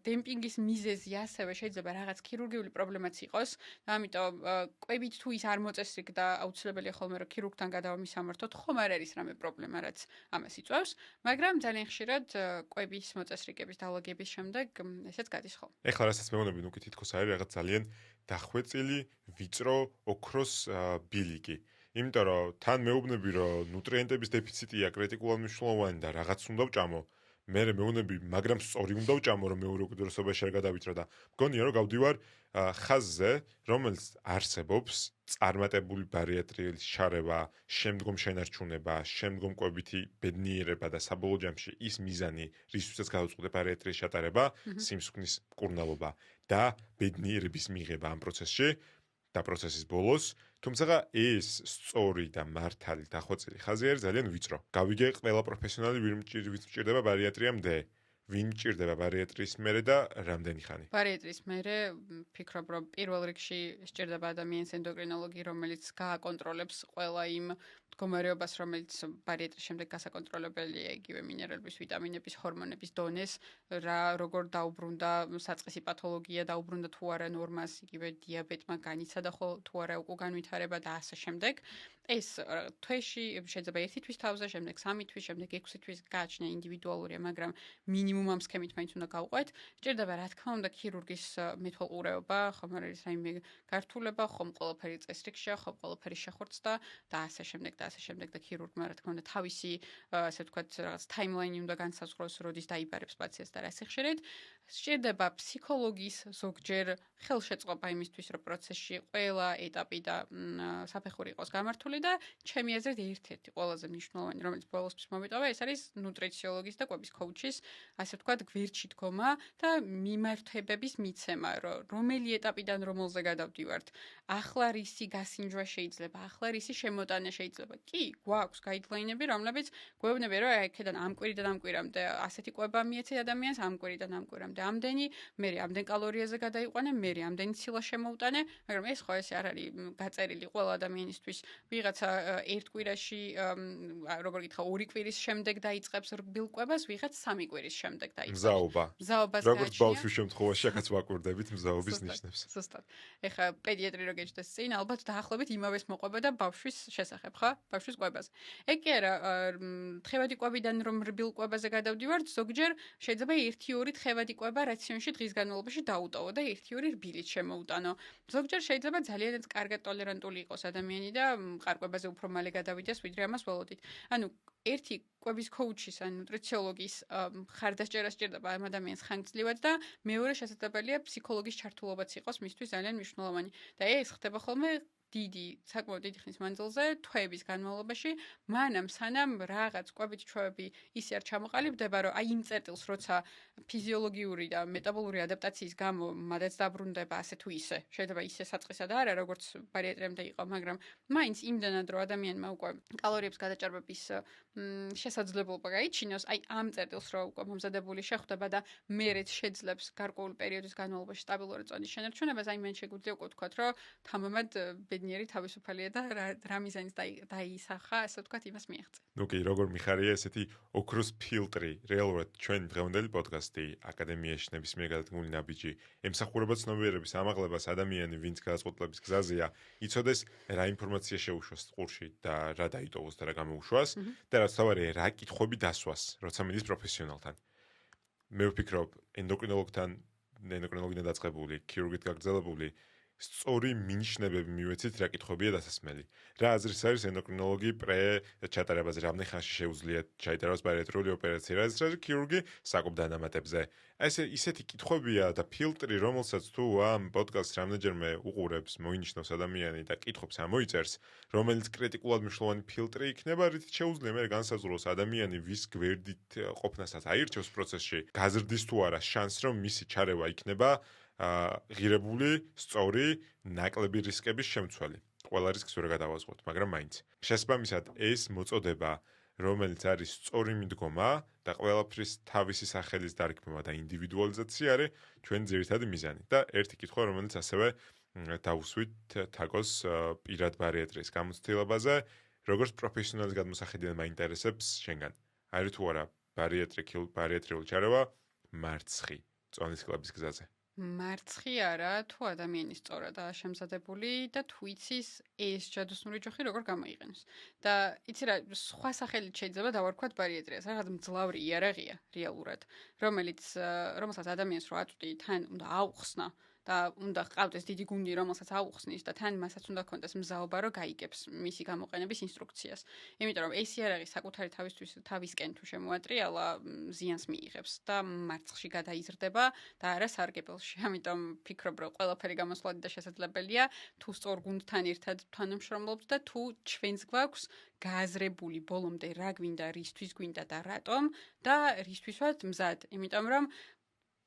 დემპინგის მიზეზი ასევე შეიძლება რაღაც ქირურგიული პრობლემაც იყოს, ამიტომ კვებით თუ ის არ მოწესრიგდა, აუცილებელია ხოლმე რომ ქირურგთან გადავამის სამართოთ, ხომ არ არის რამე პრობლემა, რაც ამას იწვევს, მაგრამ ძალიან ხშირად კვების მოწესრიგების დალოგების შემდეგ ესეც გადის ხოლმე. ეხლა რასაც მეუბნები, ნუ კი თითქოს არის რაღაც ძალიან დახვეწილი, ვიწრო, ოქროს ბილიკი. იმიტომ რომ თან მეუბნები რომ ნუტრიენტების დეფიციტია კრიტიკულად მნიშვნელოვანი და რაღაც უნდა ვჭამო. მე მეუბნები, მაგრამ სწორი უნდა ვჭამო, რომ მეორე უკიდურესობაში არ გადავითრო და მგონია რომ გავდივარ ხაზზე, რომელიც არსებობს წარმატებული ბარიატრიის შარევა, შემდგომ შენარჩუნება, შემდგომ კვებითი ბედნიერება და საბოლოო ჯამში ის მიზანი, რისთვისაც გადავწყვეტე ბარიატრიის ჩატარება, სიმსუქნის მკურნალობა და ბედნიერების მიღება ამ პროცესში და პროცესის ბოლოს, თუმცა ეს სწორი და მართალი დახვეწილი ხაზი არის ძალიან ვიწრო. გავიგე ყველა პროფესიონალი ვინც მჭირდება ბარიატრიამდე, ვინ მჭირდება ბარიატრის მერე და რამდენი ხანი? ბარიატრის მერე ფიქრობ, რომ პირველ რიგში სჭირდება ადამიანის ენდოკრინოლოგი, რომელიც გააკონტროლებს ყველა იმ მდგომარეობას, რომელიც ბარიატრის შემდეგ გასაკონტროლებელია, იგივე მინერალების, ვიტამინების, ჰორმონების დონეს, როგორ დაუბრუნდა საწყისი პათოლოგია, დაუბრუნდა თუ არა ნორმას, იგივე დიაბეტმა განიცადა თუ არა უკან ვითარება და ასე შემდეგ. ეს თვეში შეიძლება 1 თვის თავზე, შემდეგ 3 თვის, შემდეგ 6 თვის გააჩნია ინდივიდუალურია, მაგრამ მინიმუმ ამ სქემით მაინც უნდა გავყვეთ. სჭირდება რა თქმა უნდა ქირურგის მეთვალყურეობა, ხომ არ არის რაიმე გართულება, ხომ ყველაფერი წესრიგშია, ხომ ყველაფერი შეხორცდა და ასე შემდეგ და ქირურგმა რა თქმა უნდა თავისი ასე ვთქვათ რაღაც ტაიმლაინი უნდა განსაზღვროს, როდის დაიბარებს პაციენტს და რა სიხშირით. სჭირდება ფსიქოლოგის ზოგჯერ ხელშეწყობა იმისთვის, რომ პროცესში ყველა ეტაპი და საფეხური იყოს გამართული და ჩემი აზრით ერთ-ერთი ყველაზე მნიშვნელოვანი, რომელიც ბოლოსთვის მომიტოვა, ეს არის ნუტრიციოლოგის და კვების კოუჩის, ასე ვთქვათ, გვერდში დგომა და მიმართებების მიცემა, რომელი ეტაპიდან რომელზე გადავდივართ. ახლა რისი გასინჯვა შეიძლება, ახლა რისი შემოტანა შეიძლება. კი, გვაქვს გაიდლაინები, რომლებიც გვეუბნება, რომ აქედან ამ კვირიდან ამ კვირამდე ასეთი კვება მიეცე ადამიანს, ამ კვირიდან ამ კვირამდე ამდენი, მე ამდენ კალორიაზე გადაიყვანე, მე ამდენი ცილა შემოუტანე, მაგრამ ეს ხო ესე არ არის გაწერილი ყველა ადამიანისთვის. ვიღაცა ერთ კვირაში, როგორ გითხრა, 2 კვირის შემდეგ დაიწყებს რბილ კვებას, ვიღაც 3 კვირის შემდეგ დაიწყებს. მზაობას როგორც ბავშვის შემთხვევაში, აქაც ვაკვირდებით მზაობის ნიშნებს. ზუსტად. ეხლა პედიატრი რო გეჭდეს წინ, ალბათ დაახლოებით იმავეს მოყვება და ბავშვის შესახებ, ხო? ბავშვის კვებას. ეგ კი არა, თხევადი კვებიდან რომ რბილ კვებაზე გადავდივართ, ზოგჯერ შეიძლება 1-2 თხევადი კვება რაციონში დღის განმავლობაში დაუტოვო და 1-2 რბილით შემოუტანო. ზოგჯერ შეიძლება ძალიანაც კარგად ტოლერანტული იყოს ადამიანი და მყარკვებაზე უფრო მალე გადავიდეს, ვიდრე ამას ველოდით. ანუ ერთი კვების კოუჩის ან ნუტრიციოლოგის ხარდასჭერა სჭირდება ამ ადამიანს ხანგრძლივად და მეორე შესაძლებელია ფსიქოლოგის ჩართულობაც იყოს მისთვის ძალიან მნიშვნელოვანი. და ეს ხდება ხოლმე საკმაოდ დიდი ხნის მანძილზე, თვეების განმავლობაში, მანამ სანამ რაღაც კვებით ჩვევები ისე არ ჩამოყალიბდება, რომ აი იმ წერტილს, როცა ფიზიოლოგიური და მეტაბოლური ადაპტაციის გამო მადაც დაბრუნდება ასე თუ ისე. შეიძლება ისე საწყისად არა, როგორც ბარიატრიამდე იყო, მაგრამ მაინც იმდანად რომ ადამიანმა უკვე კალორიების გადაჭარბების შესაძლებლობა გაიჩინოს, აი ამ წერტილს რო უკვე მომზადებული შეხვდება და მერეც შეძლებს გარკვეული პერიოდის განმავლობაში სტაბილური წონის შენარჩუნებას, აი მან შეგვიძლია უკვე ვთქვათ, რომ თამამად ბედნიერი თავისუფალია და რა მიზანიც დაისახა, ასე ვთქვათ, იმას მიაღწია. ნუ კი, როგორ მიხარია ესეთი ოქროს ფილტრი, რეალურად ჩვენი დღევანდელი პოდკასტი აკადემიაში ნებისმიერ გადადგმული ნაბიჯი ემსახურება ცნობიერების ამაღლებას, ადამიანი, ვინც გადაწყვეტილების გზაზეა, იცოდეს რა ინფორმაცია შეუშვას ყურში და რა დაიტოვოს და რა გამოუშვას და რაც თავარია, რა კითხვები დასვას, როცა მიდის პროფესიონალთან. მე ვფიქრობ, ენდოკრინოლოგიდან დაწყებული, ქირურგით გაგრძელებული სწორი მინიშნებები მივეცით რა კითხვებია დასასმელი. რა აზრის არის ენდოკრინოლოგი ჩატარებაზე, რამდენ ხანში შეუძლია ჩაიტაროს ბარიატრიული ოპერაცია, რა აზრის არის ქირურგი საკუp დანამატებზე. ისეთი კითხვებია და ფილტრი, რომელსაც თუ ამ პოდკასტს რამდენჯერმე უყურებს, მოინიშნავს ადამიანი და კითხვებს ამოიწერს, რომელიც კრიტიკულად მნიშვნელოვანი ფილტრი იქნება, რითიც შეუძლია მე განსაზღვრულოს ადამიანი, ვის გვერდით ყოფნასაც აირჩევს პროცესში, გაზრდის თუ არა შანსი, რომ მისი ჩარევა იქნება ღირებული, სწორი, ნაკლები რისკების შემცველი. ყველა რისკს ვერ გადავაზღვოთ, მაგრამ მაინც. შესაბამისად, ეს მოწოდება, რომელიც არის სწორი მიდგომა და ყველაფრის თავისი სახელის დარქმევა და ინდივიდუალიზაცია არის ჩვენი ძირითადი მიზანი. და ერთი კითხვა, რომელიც ასევე დავუსვით თაკოს პირად ბარიატრიის გამოცდილებაზე, როგორც პროფესიონალის გადმოსახედიდან მაინტერესებს შენგან. არის თუ არა ბარიატრიული ჩარევა მარცხი წონის კლუბის გზაზე? მარცხი არა, თუ ადამიანი სწორადაა შემზადებული და თუ იცის ეს ჯადოსნური ჯოხი როგორ გამოიყენოს. და იცი რა, სხვა სახელით შეიძლება დავარქვათ ბარიატრიას, რაღაც მძლავრი იარაღია რეალურად, რომელსაც ადამიანს რო აწვდი, თან უნდა აუხსნა და უნდა ყავდეს დიდი გუნდი, რომელსაც აუხსნის და თან მასაც უნდა ქონდეს მზაობა, რომ გაიგებს მისი გამოყენების ინსტრუქციას. იმიტომ რომ ეს იარაღი საკუთარი თავისკენ თუ შემოატრიალა, ზიანს მიიღებს და მარცხში გადაიზრდება და არა სარგებელში. ამიტომ ფიქრობ, რომ ყველაფერი გამოსვლადი და შესაძლებელია, თუ სწორ გუნდთან ერთად თანამშრომლობთ და თუ ჩვენს გვაქვს გააზრებული ბოლომდე რა გვინდა, რისთვის გვინდა და რატომ და რისთვისვად მზად. იმიტომ რომ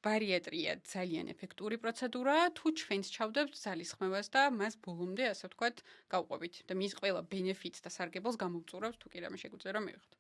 ბარიატრია ძალიან ეფექტური პროცედურაა, თუ ჩვენს ჩავდებთ ძალისხმევას და მას ბოლომდე, ასე ვთქვათ, გავყვებით და მის ყველა ბენეფიტს და სარგებელს გამოვწურავთ, თუ კი რამე შეგვიძლია რომ მივიღოთ.